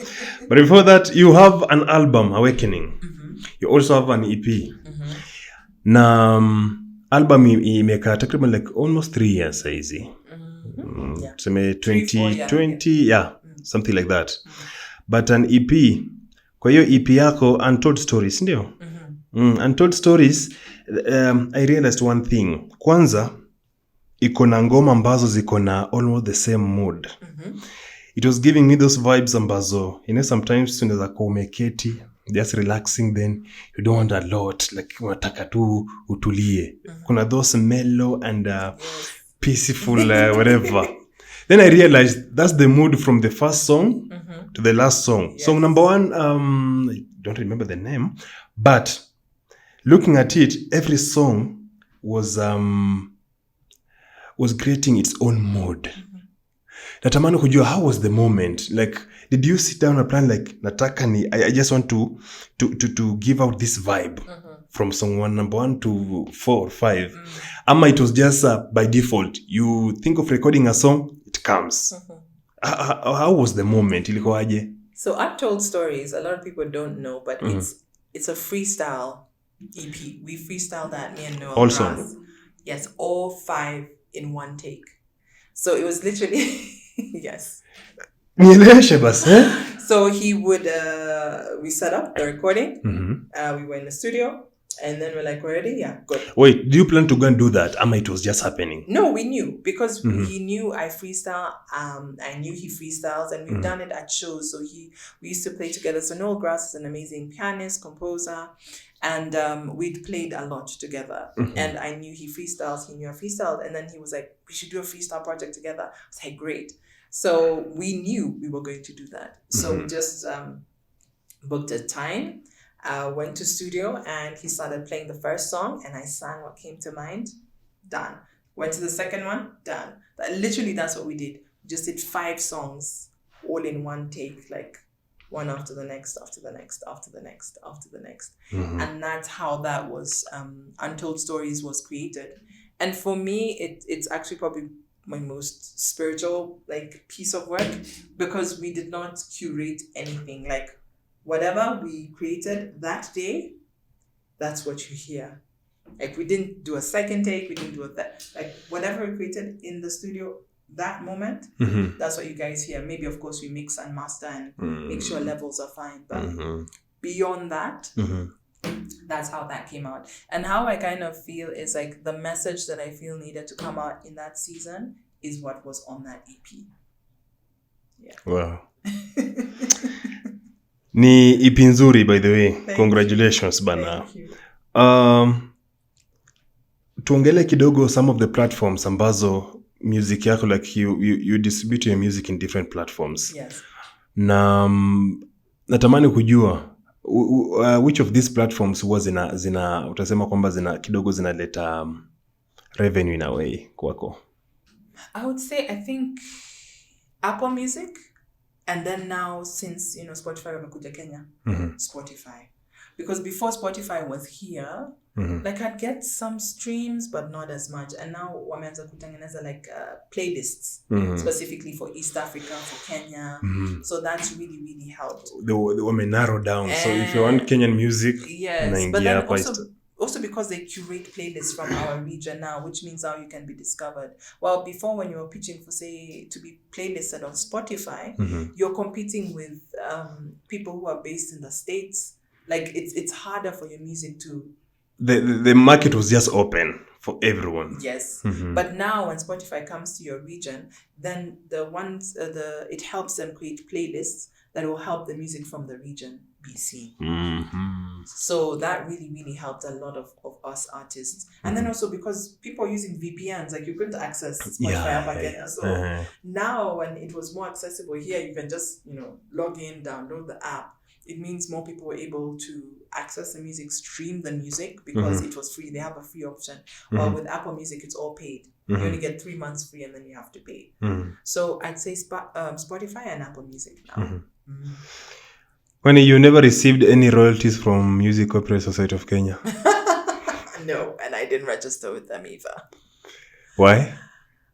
But before that, you have an album, Awakening. You also have an EP. Na album imekaa takriban like almost 3 years saizi. Tuseme 2020, something like that. But an EP, kwa hiyo EP yako Untold Stories, ndio? Untold Stories, I realized one thing. Kwanza, iko na ngoma ambazo ziko na almost the same mood. It was giving me those vibes ambazo, sometimes tunaweza kuwa umeketi, just relaxing, then you don't want a lot, like unataka tu utulie. Kuna those mellow and peaceful whatever. Then I realized that's the mood from the first song to the last song. Song number 1, I don't remember the name, but looking at it, every song was creating its own mood. Natamani kujua, how was the moment? Like, did you sit down and plan like, I just want to give out this vibe from song 1, number 1 to 4 or 5. Ama it was just by default. You think of recording a song, it comes. How was the moment? Ilikuwaje? So Untold Stories, a lot of people don't know, but it's a freestyle EP. We freestyled that, me and Noah. Also. Yes, all 5 in one take. So it was literally, yes. So he would, we set up the recording. We were in the studio. And then we're like, we're ready? Yeah, good. Wait, do you plan to go and do that? Ama it was just happening? No, we knew. Because he knew I freestyle. I knew he freestyles. And we've done it at shows. So we used to play together. So Noel Grass is an amazing pianist, composer. And we'd played a lot together. And I knew he freestyles. He knew I freestyled. And then he was like, we should do a freestyle project together. I was like, great. So we knew we were going to do that. So we just booked a time. Went to studio and he started playing the first song and I sang what came to mind. Done. Went to the second one. Done. Literally, that's what we did. We just did 5 songs all in one take, like one after the next, after the next, after the next, after the next. And that's how that was, Untold Stories was created. And for me, it's actually probably my most spiritual like piece of work because we did not curate anything. Like, whatever we created that day, that's what you hear. Like we didn't do a second take, we didn't do like whatever we created in the studio that moment, that's what you guys hear. Maybe of course we mix and master and make sure levels are fine, but beyond that, that's how that came out. And how I kind of feel is like the message that I feel needed to come out in that season is what was on that EP. Yeah. Wow. Ni EP nzuri, by the way. Congratulations, bana. Tuongele kidogo some of the platforms ambazo music yako, like you distribute your music in different platforms. Yes. Na natamani kujua which of these platforms huwa zina utasema kwamba kidogo zinaleta revenue in a way kwako? I would say I think Apple Music, and then now since Spotify wamekuja Kenya, Spotify. Because before Spotify was here, like I'd get some streams but not as much, and now wameanza kutengeneza like playlists specifically for East Africa, for Kenya. So that's really helped. They were narrowed down. So if you want Kenyan music, yes, but then also because they curate playlists from our region now, which means now you can be discovered. Well, before when you were pitching for, say, to be playlisted on Spotify, you're competing with people who are based in the States. Like it's harder for your music to... The market was just open for everyone. Yes. But now when Spotify comes to your region, then it helps them create playlists that will help the music from the region be seen. So that really helped a lot of us artists. And then also because people are using VPNs, like you couldn't access Spotify again. So now when it was more accessible here, you can just, log in, download the app. It means more people were able to access the music, stream the music, because it was free. They have a free option. While with Apple Music, it's all paid. You only get 3 months free and then you have to pay. So I'd say Spotify and Apple Music now. When you never received any royalties from Music Copyright Society of Kenya? No, and I didn't register with them either. Why?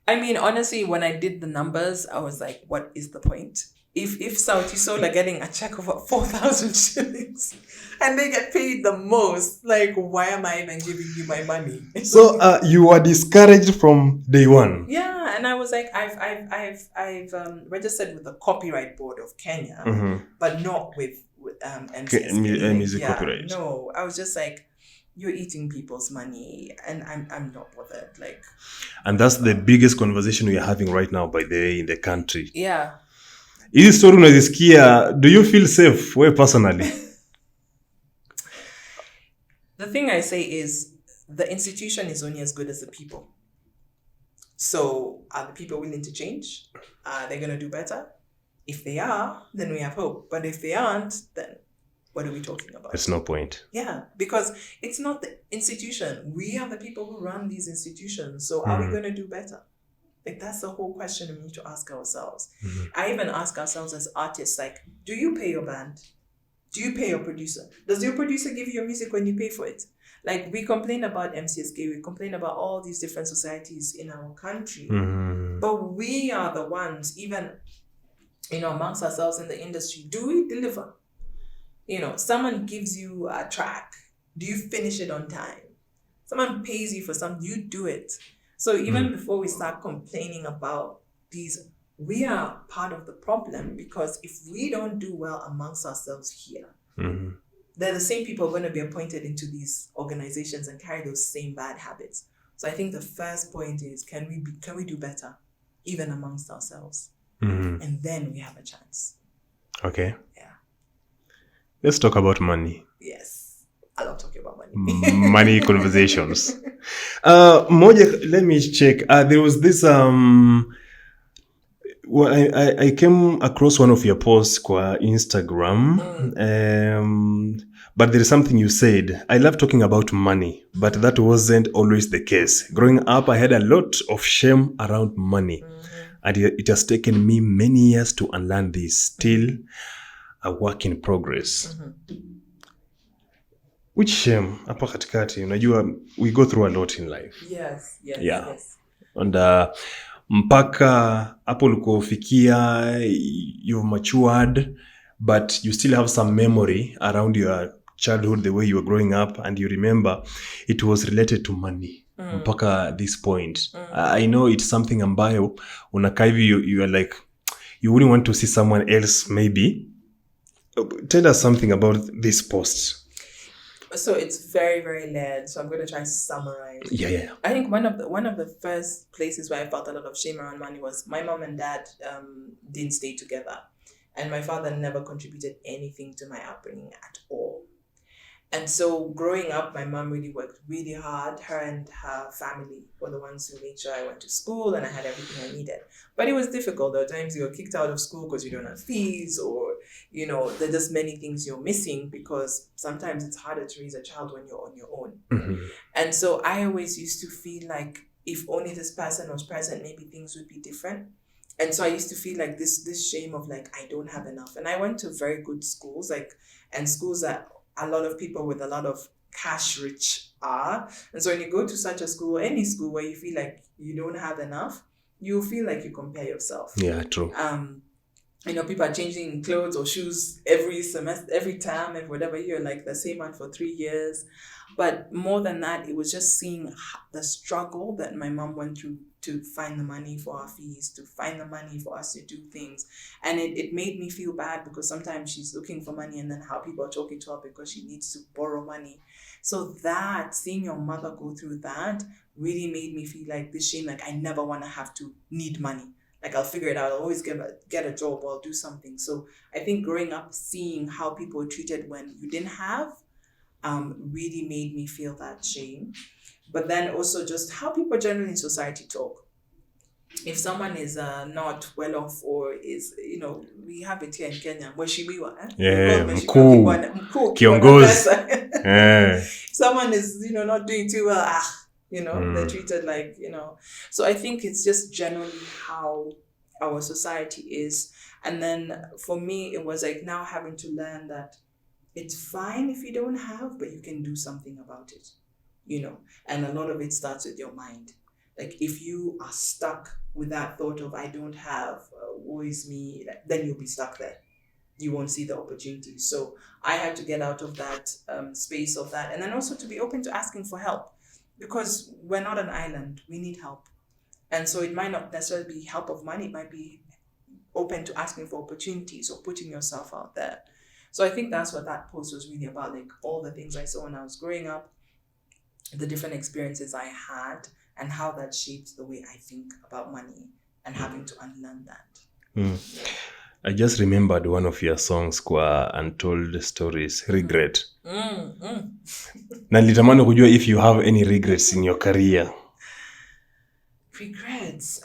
I mean, honestly, when I did the numbers, I was like, what is the point? If Sauti Sol are getting a check of 4,000 shillings and they get paid the most, like, why am I even giving you my money? So you were discouraged from day one? Yeah, and I was like, I've registered with the Copyright Board of Kenya, but not with MCSK. Music copyright. No, I was just like, you're eating people's money, and I'm not bothered. Like, and that's the biggest conversation we are having right now, by the way, in the country. Yeah. Hizi story unazisikia, do you feel safe, we personally? The thing I say is, the institution is only as good as the people. So are the people willing to change? Are they going to do better? If they are, then we have hope. But if they aren't, then what are we talking about? There's no point. Yeah, because it's not the institution. We are the people who run these institutions. So are we going to do better? Like, that's the whole question we need to ask ourselves. I even ask ourselves as artists, like, do you pay your band? Do you pay your producer? Does your producer give you your music when you pay for it? Like, we complain about MCSK, we complain about all these different societies in our country, but we are the ones, even, amongst ourselves in the industry, do we deliver? Someone gives you a track. Do you finish it on time? Someone pays you for something, you do it. So even before we start complaining about these, we are part of the problem, because if we don't do well amongst ourselves here, they're the same people going to be appointed into these organizations and carry those same bad habits. So I think the first point is, can we do better, even amongst ourselves? And then we have a chance. Okay. Yeah. Let's talk about money. Yes. I love talking about money. Money conversations. Let me check. There was this I came across one of your posts on Instagram. But there is something you said. I love talking about money, but that wasn't always the case. Growing up, I had a lot of shame around money. And it has taken me many years to unlearn this. Still a work in progress. Which shame? Hapa katikati, unajua, we go through a lot in life. Yes. And mpaka hapo ulikofikia, you've matured, but you still have some memory around your childhood, the way you were growing up, and you remember it was related to money. Mpaka this point. I know it's something ambayo unakaa hivi you are like, you wouldn't want to see someone else maybe. Tell us something about this post. So it's very, very layered. So I'm going to try to summarize. Yeah. I think one of the first places where I felt a lot of shame around money was my mom and dad didn't stay together. And my father never contributed anything to my upbringing at all. And so growing up, my mom really worked really hard. Her and her family were the ones who made sure I went to school and I had everything I needed. But it was difficult. There were times you were kicked out of school because you don't have fees, or, there's just many things you're missing, because sometimes it's harder to raise a child when you're on your own. And so I always used to feel like if only this person was present, maybe things would be different. And so I used to feel like this shame of like, I don't have enough. And I went to very good schools, and schools that a lot of people with a lot of cash rich are. And so when you go to such a school, any school where you feel like you don't have enough, you feel like you compare yourself. Yeah, true. People are changing clothes or shoes every semester, every term, and whatever year, like the same one for 3 years. But more than that, it was just seeing the struggle that my mom went through to find the money for our fees, to find the money for us to do things. And it made me feel bad, because sometimes she's looking for money and then how people are talking to her because she needs to borrow money. So that, seeing your mother go through that really made me feel like this shame, like I never want to have to need money. Like I'll figure it out. I'll always get a job or I'll do something. So I think growing up, seeing how people were treated when you didn't have, really made me feel that shame. But then also just how people generally in society talk. If someone is not well off, or is, we have it here in Kenya, mheshimiwa, mkuu, kiongozi. Someone is, not doing too well, they're treated like, So I think it's just generally how our society is. And then for me, it was like now having to learn that it's fine if you don't have, but you can do something about it, and a lot of it starts with your mind. Like if you are stuck with that thought of I don't have, woe is me, then you'll be stuck there. You won't see the opportunity. So I had to get out of that space of that, and then also to be open to asking for help, because we're not an island. We need help. And so it might not necessarily be help of money. It might be open to asking for opportunities or putting yourself out there. So I think that's what that post was really about, like all the things I saw when I was growing up, the different experiences I had, and how that shaped the way I think about money and having to unlearn that. I just remembered one of your songs kwa Untold Stories, Regret. Na nilitamani kujua if you have any regrets in your career. Regrets?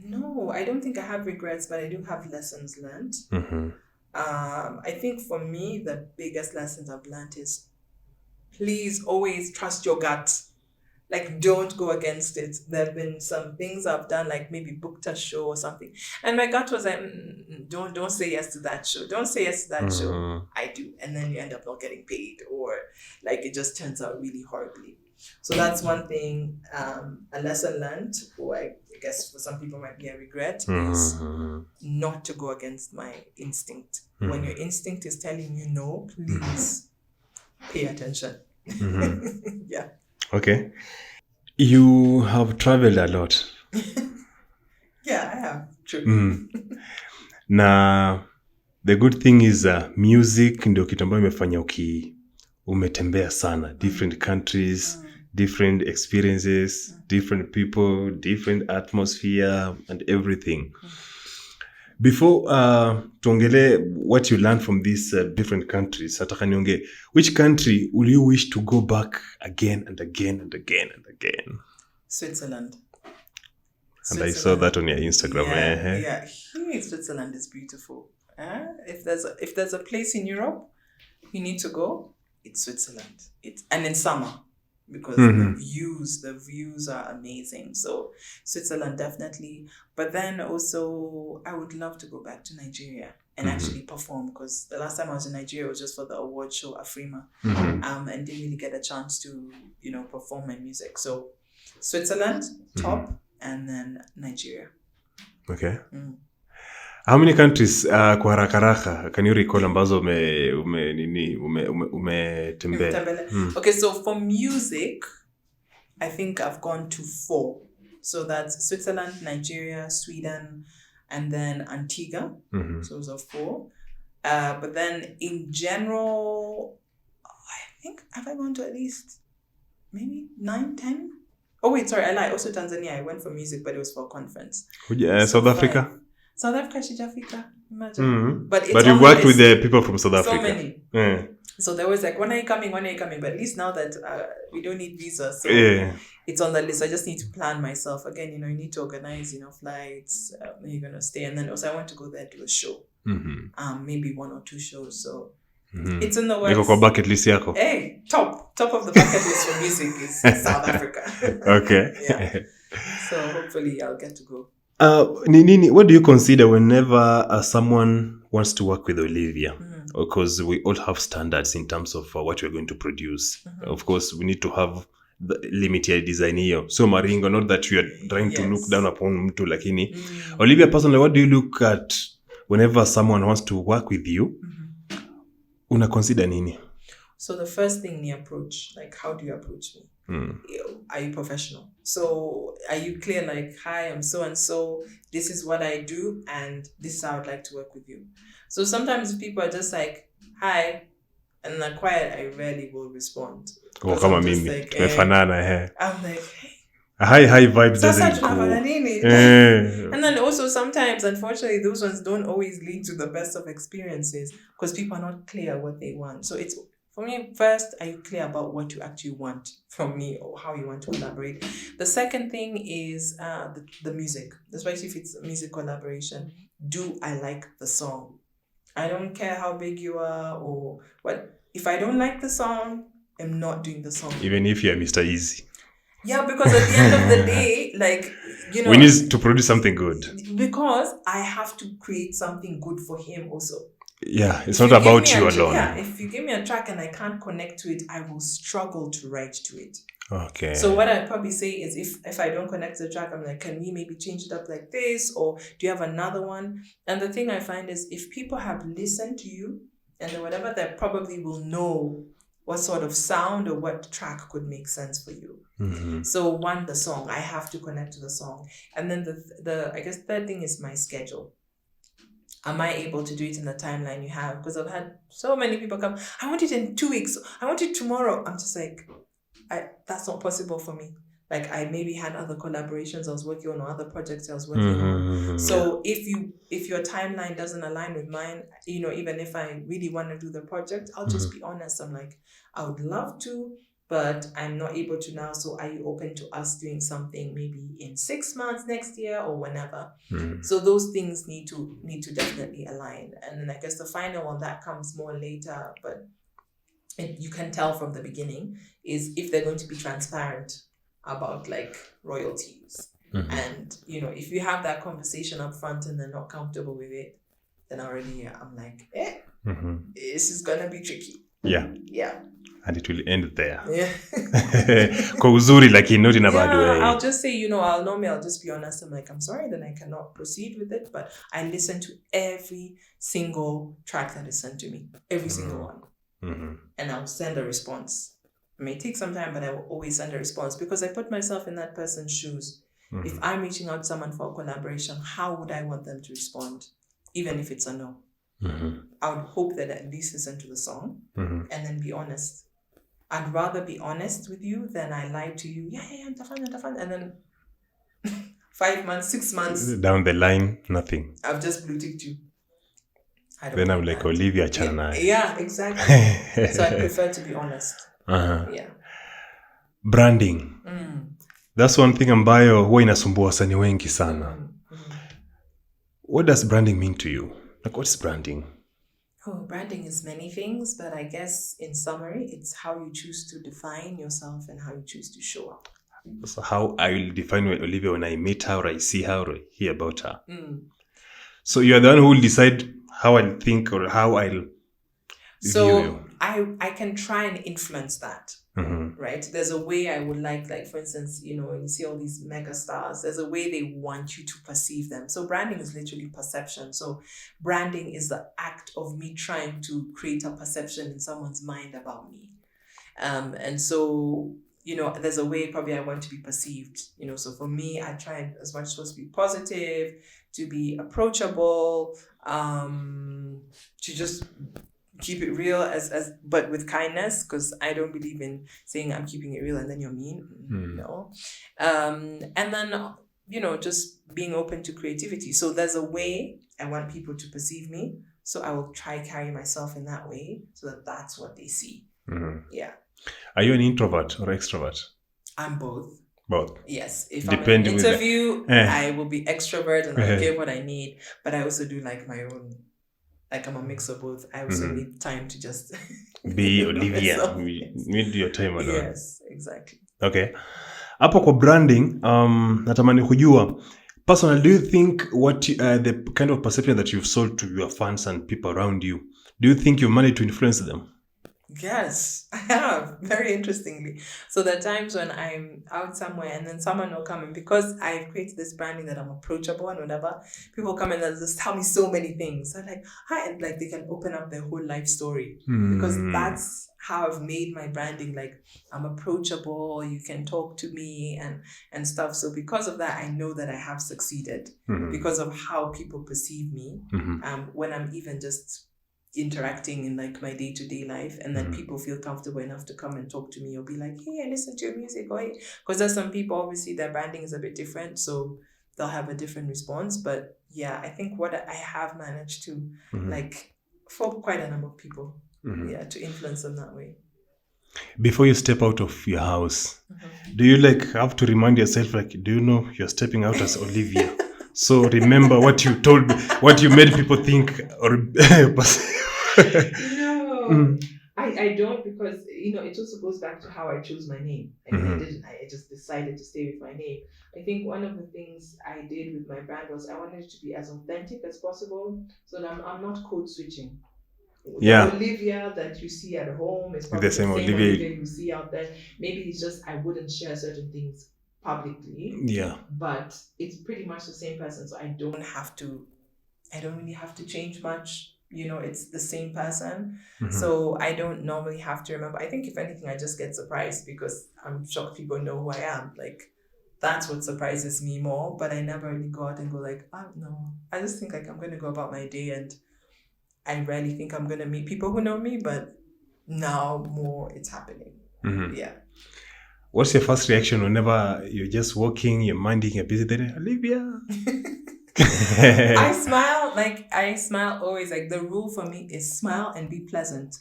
No, I don't think I have regrets, but I do have lessons learned. I think for me, the biggest lessons I've learned is please always trust your gut. Like, don't go against it. There have been some things I've done, like maybe booked a show or something, and my gut was like, don't say yes to that show. Don't say yes to that show. I do. And then you end up not getting paid, or like it just turns out really horribly. So that's one thing, a lesson learned, or I guess for some people might be a regret, is not to go against my instinct. When your instinct is telling you no, please pay attention. Yeah. Okay. You have traveled a lot. Yeah, I have. True. Na the good thing is music ndio kitu ambayo imefanya umetembea sana, different countries, different experiences, different people, different atmosphere and everything. Before tuongele what you learned from these different countries, nataka niongee, which country will you wish to go back again and again and again and again? Switzerland. And I saw that on your Instagram. Yeah. Switzerland is beautiful. If there's a place in Europe you need to go, it's Switzerland. And in summer, because the views are amazing. So Switzerland definitely. But then also I would love to go back to Nigeria and actually perform, because the last time I was in Nigeria was just for the award show Afrima, and didn't really get a chance to perform my music. So Switzerland top, and then Nigeria. Okay. How many countries kwa haraka haraka can you recall ambazo umetembea? Okay, so for music, I think I've gone to 4. So that's Switzerland, Nigeria, Sweden, and then Antigua. So those are 4. But then in general, I think, have I gone to at least maybe 9, 10? Oh wait, sorry, I lied. Also Tanzania, I went for music, but it was for a conference. South Africa? 5. South Africa, Africa. Imagine. But you worked with the people from South Africa. So many. So they always like, when are you coming? But at least now that we don't need visa, so it's on the list. I just need to plan myself. Again, you need to organize, flights, where you're going to stay. And then also I want to go there to a show. Maybe 1 or 2 shows. So it's in the works. Iko kwa bucket list yako? Hey, top of the bucket list for music is South Africa. Okay. Yeah. So hopefully I'll get to go. What do you consider whenever someone wants to work with Olivia? Because we all have standards in terms of what we're going to produce. Of course, we need to have the limited design here. So Maringo, not that you are trying to look down upon mtu, lakini Olivia, personally, what do you look at whenever someone wants to work with you? Una consider nini? So the first thing, the approach. Like, how do you approach me? Are you professional? So are you clear, like, hi, I'm so and so, this is what I do, and this is how I'd like to work with you. So sometimes people are just like, hi, and like quiet, I rarely will respond. Kama mimi, tumefanana. I'm like, high vibes doesn't go. And then also sometimes, unfortunately, those ones don't always lead to the best of experiences because people are not clear what they want. So it's, for me, first, are you clear about what you actually want from me or how you want to collaborate? The second thing is the music, especially if it's a music collaboration. Do I like the song? I don't care how big you are or what. If I don't like the song, I'm not doing the song. Even if you're Mr. Easy. Yeah, because at the end of the day, like, we need to produce something good. Because I have to create something good for him also. Yeah, it's not about you alone. Yeah, if you give me a track and I can't connect to it, I will struggle to write to it. Okay. So what I'd probably say is if I don't connect to the track, I'm like, can we maybe change it up like this? Or do you have another one? And the thing I find is if people have listened to you and then whatever, they probably will know what sort of sound or what track could make sense for you. So one, the song, I have to connect to the song. And then the I guess third thing is my schedule. Am I able to do it in the timeline you have? Because I've had so many people come, I want it in 2 weeks. I want it tomorrow. I'm just like, that's not possible for me. Like I maybe had other collaborations I was working on or other projects I was working on. So if your timeline doesn't align with mine, even if I really want to do the project, I'll just be honest. I'm like, I would love to, but I'm not able to now. So are you open to us doing something maybe in 6 months next year or whenever? So those things need to definitely align. And then I guess the final one that comes more later, but you can tell from the beginning, is if they're going to be transparent about like royalties. And if you have that conversation up front and they're not comfortable with it, then already I'm like, this is gonna be tricky. Yeah. And it will end there. Yeah. Kwa uzuri, like not in a bad way. I'll just say, I'll just be honest. I'm like, I'm sorry that I cannot proceed with it, but I listen to every single track that is sent to me. Every single one. And I'll send a response. It may take some time, but I will always send a response because I put myself in that person's shoes. If I'm reaching out to someone for a collaboration, how would I want them to respond? Even if it's a no. I would hope that at least listen to the song and then be honest. I'd rather be honest with you than I lie to you. Yeah, I'm tafan. And then 5 months, 6 months. Down the line, nothing. I've just blue-ticked you. Then I'm like, Olivia Chana. Yeah, exactly. So I prefer to be honest. Yeah. Branding. That's one thing ambayo huwa inasumbua wasanii wengi sana. What does branding mean to you? Like, what's branding? Oh, branding is many things, but I guess in summary, it's how you choose to define yourself and how you choose to show up. So how I will define Olivia when I meet her or I see her or hear about her. So you're the one who will decide how I'll think or how I'll view you. I can try and influence that. right? There's a way I would like for instance, when you see all these mega stars, there's a way they want you to perceive them. So branding is literally perception. So branding is the act of me trying to create a perception in someone's mind about me. And so, there's a way probably I want to be perceived, so for me, I try as much as possible to be positive, to be approachable, to just keep it real but with kindness, because I don't believe in saying I'm keeping it real and then you're mean. No. And then, just being open to creativity. So there's a way I want people to perceive me. So I will try carry myself in that way so that that's what they see. Yeah. Are you an introvert or extrovert? I'm both. Both. Yes. If Depending I'm in an interview, I will be extrovert and I'll give what I need. But I also do like my own. Like I'm a mix of both. I also need time to just be Olivia. You need your time alone. Yes, exactly. Okay. Hapo kwa branding, natamani kujua, personally, do you think the kind of perception that you've sold to your fans and people around you, do you think you've managed to influence them? Yes, I have. Very interestingly. So there are times when I'm out somewhere and then someone will come, and because I've created this branding that I'm approachable and whatever, people come and they'll just tell me so many things. I'm like, hi, and they can open up their whole life story because that's how I've made my branding. Like, I'm approachable, you can talk to me and stuff. So because of that, I know that I have succeeded because of how people perceive me when I'm even just interacting in my day-to-day life, and then people feel comfortable enough to come and talk to me or be like, hey, I listen to your music, or hey, because there's some people, obviously their branding is a bit different, so they'll have a different response. But yeah, I think what I have managed to for quite a number of people, to influence them that way. Before you step out of your house, do you have to remind yourself, do you know you're stepping out as Olivia? So remember what you made people think, or no, I don't, because it also goes back to how I chose my name. I just decided to stay with my name. I think one of the things I did with my brand was I wanted it to be as authentic as possible, so that I'm not code switching. Yeah. The Olivia that you see at home is probably the same Olivia you see out there. Maybe it's just I wouldn't share certain things publicly, but it's pretty much the same person, so I don't really have to change much. It's the same person, so I don't normally have to remember. I think if anything, I just get surprised because I'm shocked people know who I am. That's what surprises me more, but I never really go out and go no. I just think I'm going to go about my day, and I rarely think I'm going to meet people who know me, but now more it's happening. Yeah. What's your first reaction whenever you're just walking, you're minding your business, Olivia? I smile always. The rule for me is smile and be pleasant,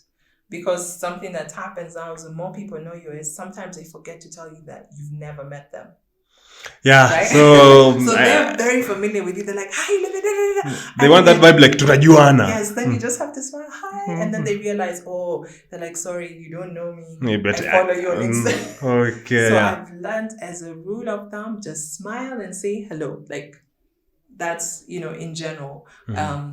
because something that happens now is the more people know you is sometimes they forget to tell you that you've never met them. Yeah, right? so they're very familiar with you. They're like, hi, they want that vibe turajuana. Yes, then you just have to smile, hi, and then they realize, they're like, sorry, you don't know me. But I follow you on Instagram. Okay. So I've learned as a rule of thumb, just smile and say hello. That's in general. I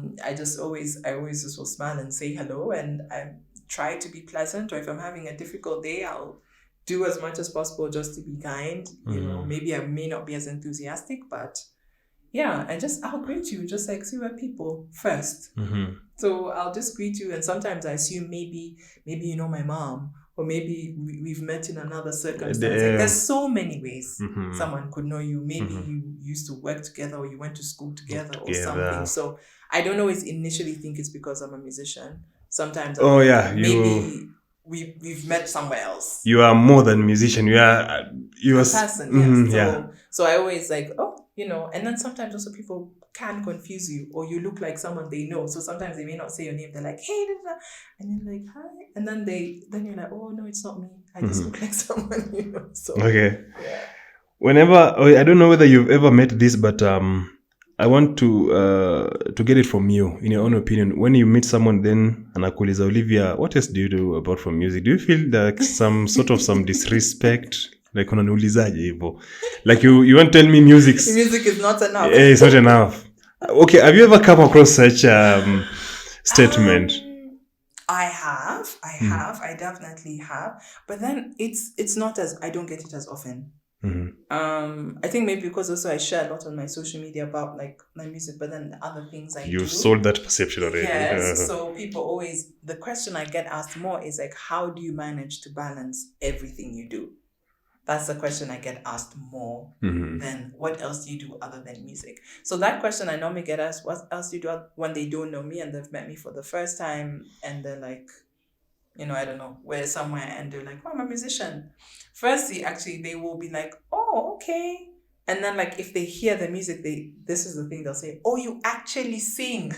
always just will smile and say hello, and I try to be pleasant. Or if I'm having a difficult day, I'll do as much as possible just to be kind. Maybe I may not be as enthusiastic, but yeah, and I'll greet you just like we're people first. So I'll just greet you, and sometimes I assume maybe you know my mom, or maybe we've met in another circumstance. There's so many ways someone could know you. Maybe you used to work together, or you went to school together, or something. So I don't always initially think it's because I'm a musician. Sometimes maybe we've met somewhere else. You are more than a musician. You are person. So I always and then sometimes also people can confuse you, or you look like someone they know. So sometimes they may not say your name. They're like, hey, and you're like, hi, and then you're like, oh no, it's not me. I just look like someone. So okay. Yeah. Whenever I don't know whether you've ever met this, but I want to get it from you, in your own opinion. When you meet someone, then anakuuliza, Olivia, what else do you do apart from music? Do you feel some sort of disrespect? Unaniulizaje hivyo? You won't tell me music is not enough. It's not enough. Okay, have you ever come across such statement? I I definitely have. But then it's not as, I don't get it as often. I think maybe because also I share a lot on my social media about like my music, but then the other things I do. You've sold that perception already. Yes. So people always, the question I get asked more is like, how do you manage to balance everything you do? That's the question I get asked more than what else do you do other than music? So that question I normally get asked, what else do you do when they don't know me and they've met me for the first time and they're like, you know, I don't know, we're somewhere and they're like, oh, I'm a musician. Firstly, actually, they will be like, oh, okay. And then like, if they hear the music, this is the thing they'll say, oh, you actually sing.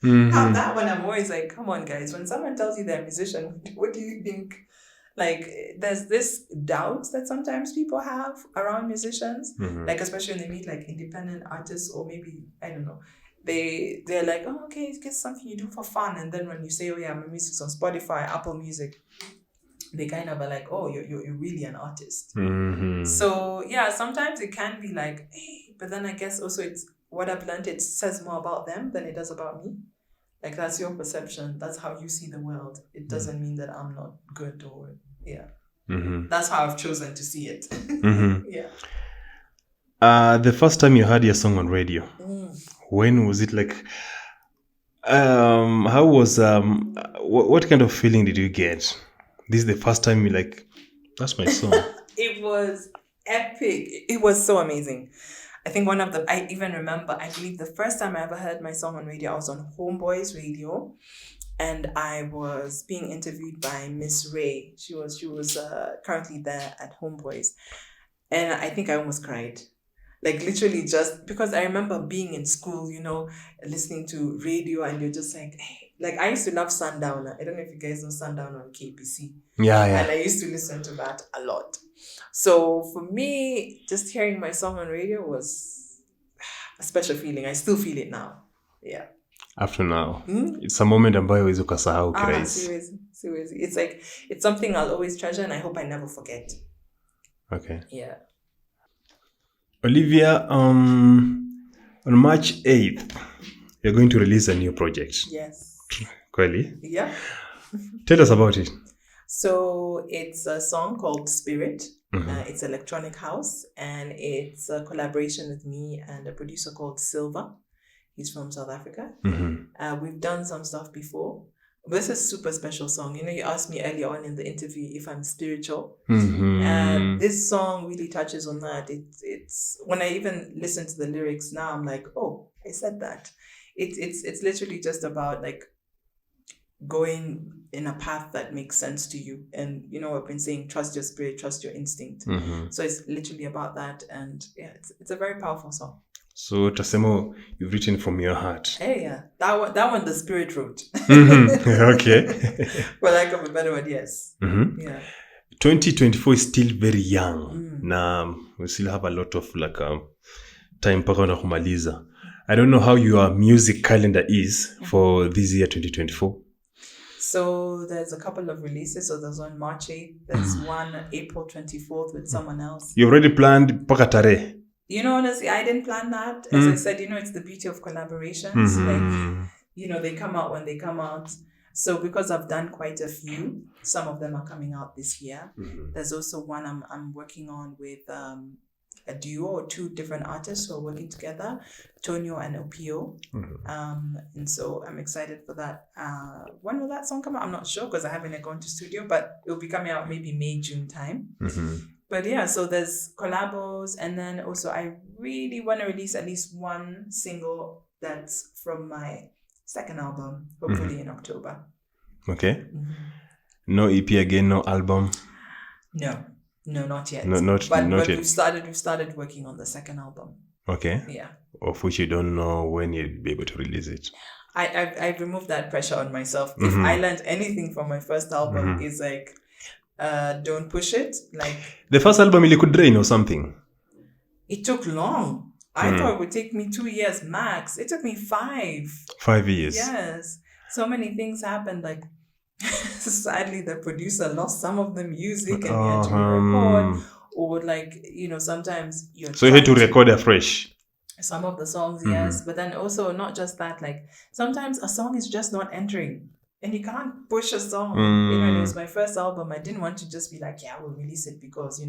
Now that one, I'm always like, come on, guys. When someone tells you they're a musician, what do you think? Like, there's this doubt that sometimes people have around musicians, like especially when they meet like independent artists or maybe, I don't know, they're like, oh, okay, it's just something you do for fun. And then when you say, oh yeah, my music's on Spotify, Apple Music, they kind of are like, oh, you're really an artist. So yeah, sometimes it can be like, hey, but then I guess also it's what I've learned, it says more about them than it does about me. Like that's your perception. That's how you see the world. It doesn't mean that I'm not good or that's how I've chosen to see it. The first time you heard your song on radio, when was it? Like, how was what kind of feeling did you get? This is the first time you like, that's my song. It was epic. It was so amazing. I think I even remember, I believe the first time I ever heard my song on radio, I was on Homeboys Radio. And I was being interviewed by Miss Ray. She was currently there at Homeboys. And I think I almost cried. Like literally just because I remember being in school, you know, listening to radio and you're just like, hey, like I used to love Sundowner. I don't know if you guys know Sundowner on KBC. Yeah. And I used to listen to that a lot. So for me, just hearing my song on radio was a special feeling. I still feel it now. Yeah. After now, it's a moment ambayo huwezi ukasahau kirahisi. Seriously. It's like, it's something I'll always treasure and I hope I never forget. Okay. Yeah. Olivia, on March 8th, you're going to release a new project. Yes. Kweli? Yeah. Tell us about it. So it's a song called Spirit. It's electronic house and it's a collaboration with me and a producer called Silva. He's from South Africa. We've done some stuff before. This is a super special song. You know, you asked me earlier on in the interview if I'm spiritual. This song really touches on that. It's when I even listen to the lyrics now, I'm like, oh, I said that. It's literally just about like going in a path that makes sense to you. And you know, I've been saying, trust your spirit, trust your instinct. So it's literally about that. And yeah, it's a very powerful song. So Tasemo, you've written from your heart. Hey, yeah. That one the spirit wrote. Okay. For lack of a better word, yes. Yeah. 2024 is still very young. Now we still have a lot of like time mpaka na kumaliza. I don't know how your music calendar is for this year 2024. So there's a couple of releases. So there's one March 8th. There's one April 24th with someone else. You already planned mpaka tarehe? You know, honestly, I didn't plan that. As I said, you know, it's the beauty of collaborations. Like, you know, they come out when they come out. So because I've done quite a few, some of them are coming out this year. There's also one I'm working on with a duo or two different artists who are working together, Tonio and Opio. And so I'm excited for that. When will that song come out? I'm not sure because I haven't gone to studio, but it'll be coming out maybe May, June time. But yeah, so there's collabos, and then also I really want to release at least one single that's from my second album, hopefully in October. Okay. No EP again, no album? No, not yet. Not but yet. We've started working on the second album. Okay. Yeah. Of which you don't know when you'll be able to release it. I've removed that pressure on myself. If I learned anything from my first album, is like, don't push it. Like the first album really could drain or something. It took long. I thought it would take me 2 years max. It took me 5. 5 years. Yes. So many things happened. Like sadly, the producer lost some of the music and we had to record. Or like, you know, sometimes so you had to record afresh. Some of the songs, yes. But then also not just that, like sometimes a song is just not entering. And you can't push a song. And it was my first album. I didn't want to just be like, yeah, we'll release it because,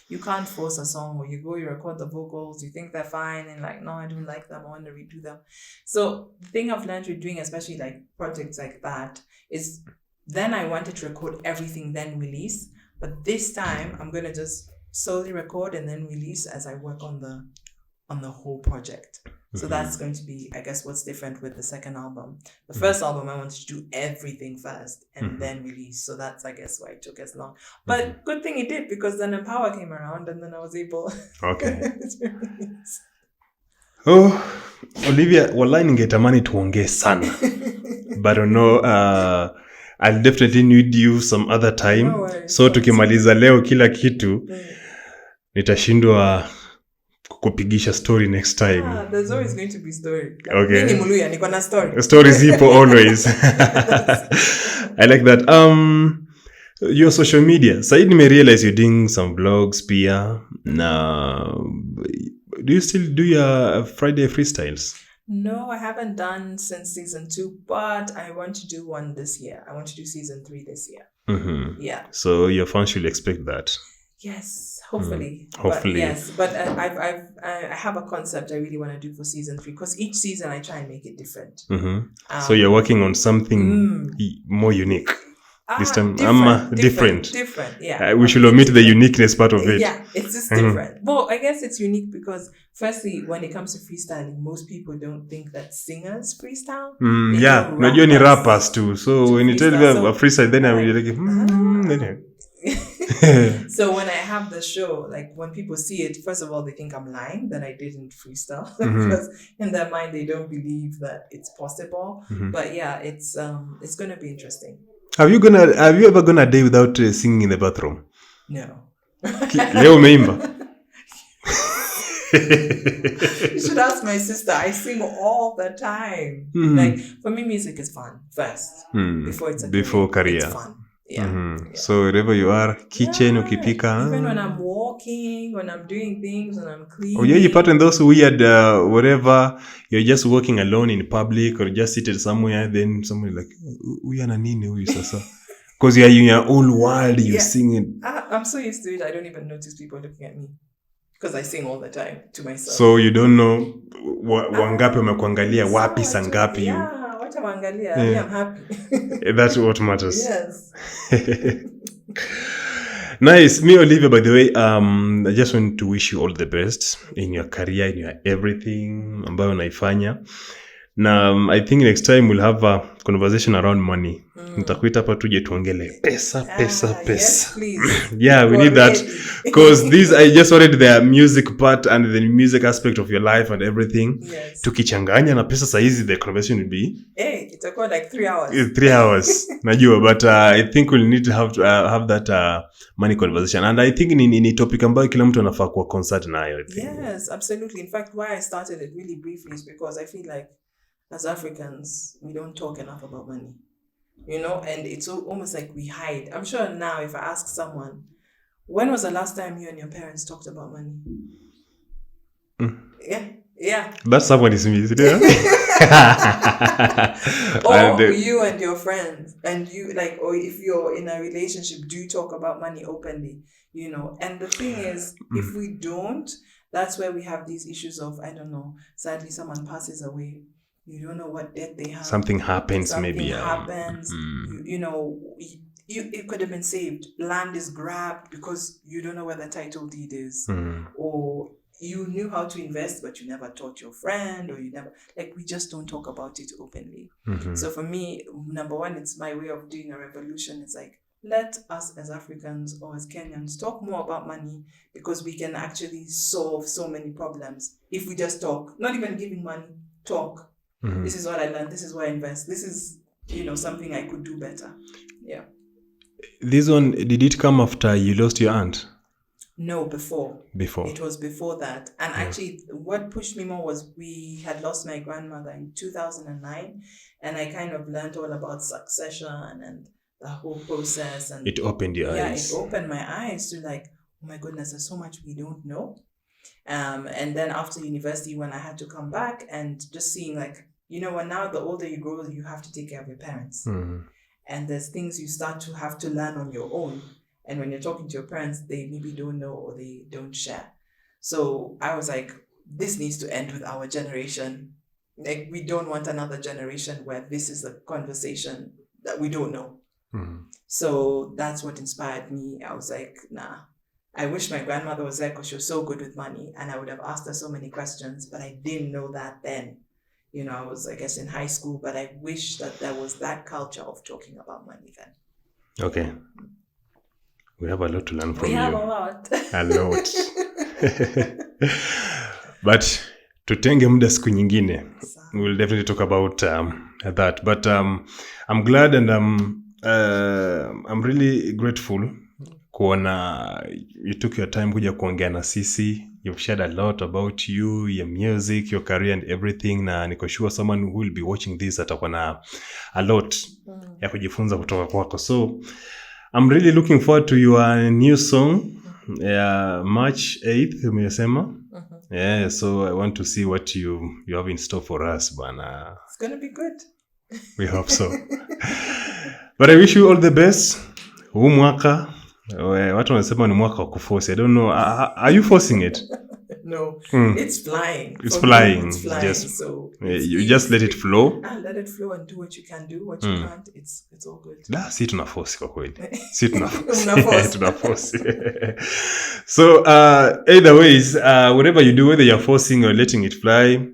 you can't force a song, or you record the vocals, you think they're fine, and like, no, I don't like them, I want to redo them. So the thing I've learned with doing, especially like projects like that, is then I wanted to record everything, then release. But this time I'm going to just slowly record and then release as I work on the whole project. So that's going to be, I guess, what's different with the second album. The first album, I wanted to do everything first and then release. So that's, I guess, why it took as long. But good thing it did, because then emPAWA came around and then I was able to release. Oh, Olivia, wallahi ningetamani tuongee sana. But I know I'll definitely need you some other time. No worries. So tukimaliza leo kila kitu, nitashindwa kukupigisha story next time. There's always going to be story. Okay. Mimi Muluya niko na story. Stories zipo always. I like that. Your social media. Said nimerealize you're doing some vlogs pia. Do you still do your Friday freestyles? No, I haven't done since season 2, but I want to do one this year. I want to do season 3 this year. Yeah. So your fans should expect that. Yes, hopefully. Hopefully. But I have a concept I really want to do for season 3, because each season I try and make it different. So you're working on something more unique. This time, different. Different, yeah. We should omit the uniqueness part of it. Yeah, it's just different. Well, I guess it's unique because, firstly, when it comes to freestyling, most people don't think that singers freestyle. Yeah, not only rappers too. So when you tell me a freestyle, then I'm like, So when I have the show, like when people see it, first of all, they think I'm lying, that I didn't freestyle. Because in their mind, they don't believe that it's possible. But yeah, it's going to be interesting. Have you ever gone a day without singing in the bathroom? No. Leo umeimba? You should ask my sister. I sing all the time. Like, for me, music is fun first. Before career. It's fun. Yeah. So wherever you are, kitchen, ukipika. Even when I'm walking, when I'm doing things, when I'm cleaning. Oh yeah, you part in those weird, whatever, you're just walking alone in public or just seated somewhere, then someone like, uya na nini huyu sasa? Because you're in your own world, you're singing. I'm so used to it, I don't even notice people looking at me. Because I sing all the time to myself. So you don't know wangapi wamekuangalia, wapi sangapi. Yeah. I'm happy. That's what matters. Yes. Nice. Me, Olivia, by the way, I just want to wish you all the best in your career, in your everything ambayo unaifanya. Now, I think next time we'll have a conversation around money. Nitakuita hapa tuje tuongele pesa. Yes, please. Yeah, we need that. Because I just wanted the music part and the music aspect of your life and everything. Yes. Tukichanganya na pesa saizi, the conversation will be... Hey, it's like 3 hours. 3 hours. Najua, but I think we'll need to have that money conversation. And I think ni topic ambayo kila mtu anafaa kuwa concerned nayo. Yes, absolutely. In fact, why I started it really briefly is because I feel like as Africans, we don't talk enough about money, and it's almost like we hide. I'm sure now if I ask someone, when was the last time you and your parents talked about money? Yeah. That someone is me, yeah? Or you and your friends, and you or if you're in a relationship, do you talk about money openly? And the thing is, if we don't, that's where we have these issues of, I don't know, sadly someone passes away. You don't know what debt they have. Something happens, Something happens. It could have been saved. Land is grabbed because you don't know where the title deed is. Or you knew how to invest, but you never taught your friend, or you never... we just don't talk about it openly. So for me, number one, it's my way of doing a revolution. It's like, let us as Africans or as Kenyans talk more about money, because we can actually solve so many problems if we just talk. Not even giving money, talk. This is what I learned. This is why I invest. This is, something I could do better. Yeah. This one, did it come after you lost your aunt? No, before. It was before that. And actually, what pushed me more was we had lost my grandmother in 2009. And I kind of learned all about succession and the whole process. And it opened your eyes. Yeah, it opened my eyes to oh my goodness, there's so much we don't know. And then after university, when I had to come back and just seeing when now the older you grow, you have to take care of your parents. and there's things you start to have to learn on your own. And when you're talking to your parents, they maybe don't know or they don't share. So I was like, this needs to end with our generation. Like, we don't want another generation where this is a conversation that we don't know. So that's what inspired me. I was like, nah, I wish my grandmother was there because she was so good with money and I would have asked her so many questions, but I didn't know that then. You know, I was, I guess, in high school, but I wish that there was that culture of talking about money then. Okay. We have a lot to learn from you. We have a lot. A lot. But tutenge muda siku nyingine. We'll definitely talk about that. But I'm glad and I'm really grateful kuona you took your time kuja kuongea na sisi. You've shared a lot about you, your music, your career and everything. Na niko sure someone who will be watching this atakuwa na a lot ya kujifunza kutoka kwako. So I'm really looking forward to your new song. March 8th, umesema? Yeah, so I want to see what you have in store for us, bana. It's going to be good. We hope so. But I wish you all the best. Huu mwaka, watu wanasema ni mwaka wa kuforce. I don't know. Are you forcing it? No, it's flying. It's flying. It's flying. Just, so you just let it flow. Let it flow and do what you can do, what you can't. It's all good. Da, si tuna force kwa kweli. Si tuna force. Tuna force. So, either ways, whatever you do, whether you're forcing or letting it fly,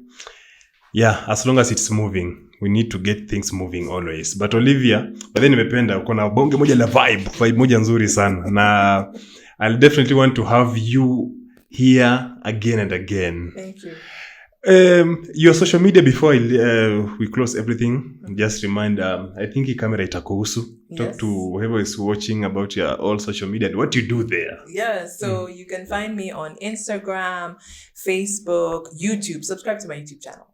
yeah, as long as it's moving. We need to get things moving always. But Olivia, but then nimependa uko na bonge moja la vibe moja nzuri sana. Na I'll definitely want to have you here again and again. Thank you. Your social media before we close everything, just remind, I think hii camera itakuhusu. Talk to whoever is watching about your all social media and what you do there. Yeah, so you can find me on Instagram, Facebook, YouTube. Subscribe to my YouTube channel.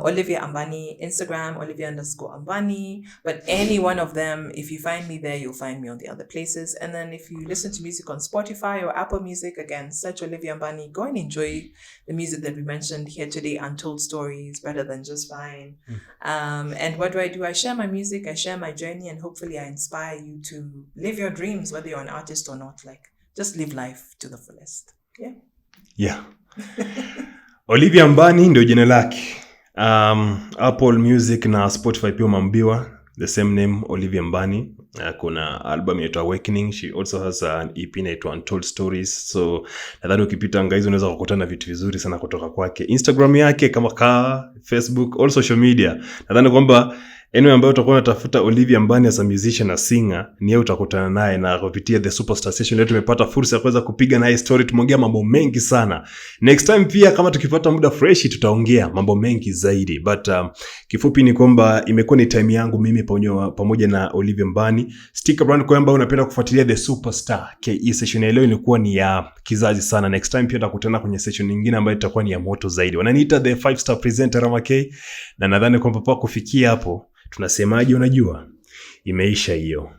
Olivia Ambani, Instagram, Olivia_Ambani. But any one of them, if you find me there, you'll find me on the other places. And then if you listen to music on Spotify or Apple Music, again, search Olivia Ambani. Go and enjoy the music that we mentioned here today. Untold Stories, Better Than Just Fine. And what do? I share my music, I share my journey, and hopefully I inspire you to live your dreams, whether you're an artist or not. Like, just live life to the fullest. Yeah. Yeah. Olivia Ambani ndio jina lake. Apple Music na Spotify pia umeambiwa the same name, Olivia Ambani. Kuna album inaitwa Awakening. She also has an EP inaitwa Untold Stories. So nadhani ukipita anga hizo unaweza kukutana vitu vizuri sana kutoka kwake. Instagram yake kama Facebook, all social media. Nadhani kwamba anyway ambayo utakuwa unatafuta Olivia Ambani as a musician na singer, ni yeye utakutana naye, na kupitia The Superstar Session leo tumepata fursa ya kuweza kupiga naye story, tumeongea mambo mengi sana. Next time pia kama tukipata muda fresh tutaongea mambo mengi zaidi. But kifupi ni kwamba imekuwa ni time yangu mimi pamoja na Olivia Ambani. Stick around kwa ambao unapenda kufuatilia The Superstar. Hii session leo ilikuwa ni ya kizazi sana. Next time pia tutakutana kwenye session nyingine ambayo itakuwa ni ya moto zaidi. Wananiita the 5-star presenter Rama K, na nadhani kwamba kufikia hapo tunasemaje, unajua imeisha hiyo.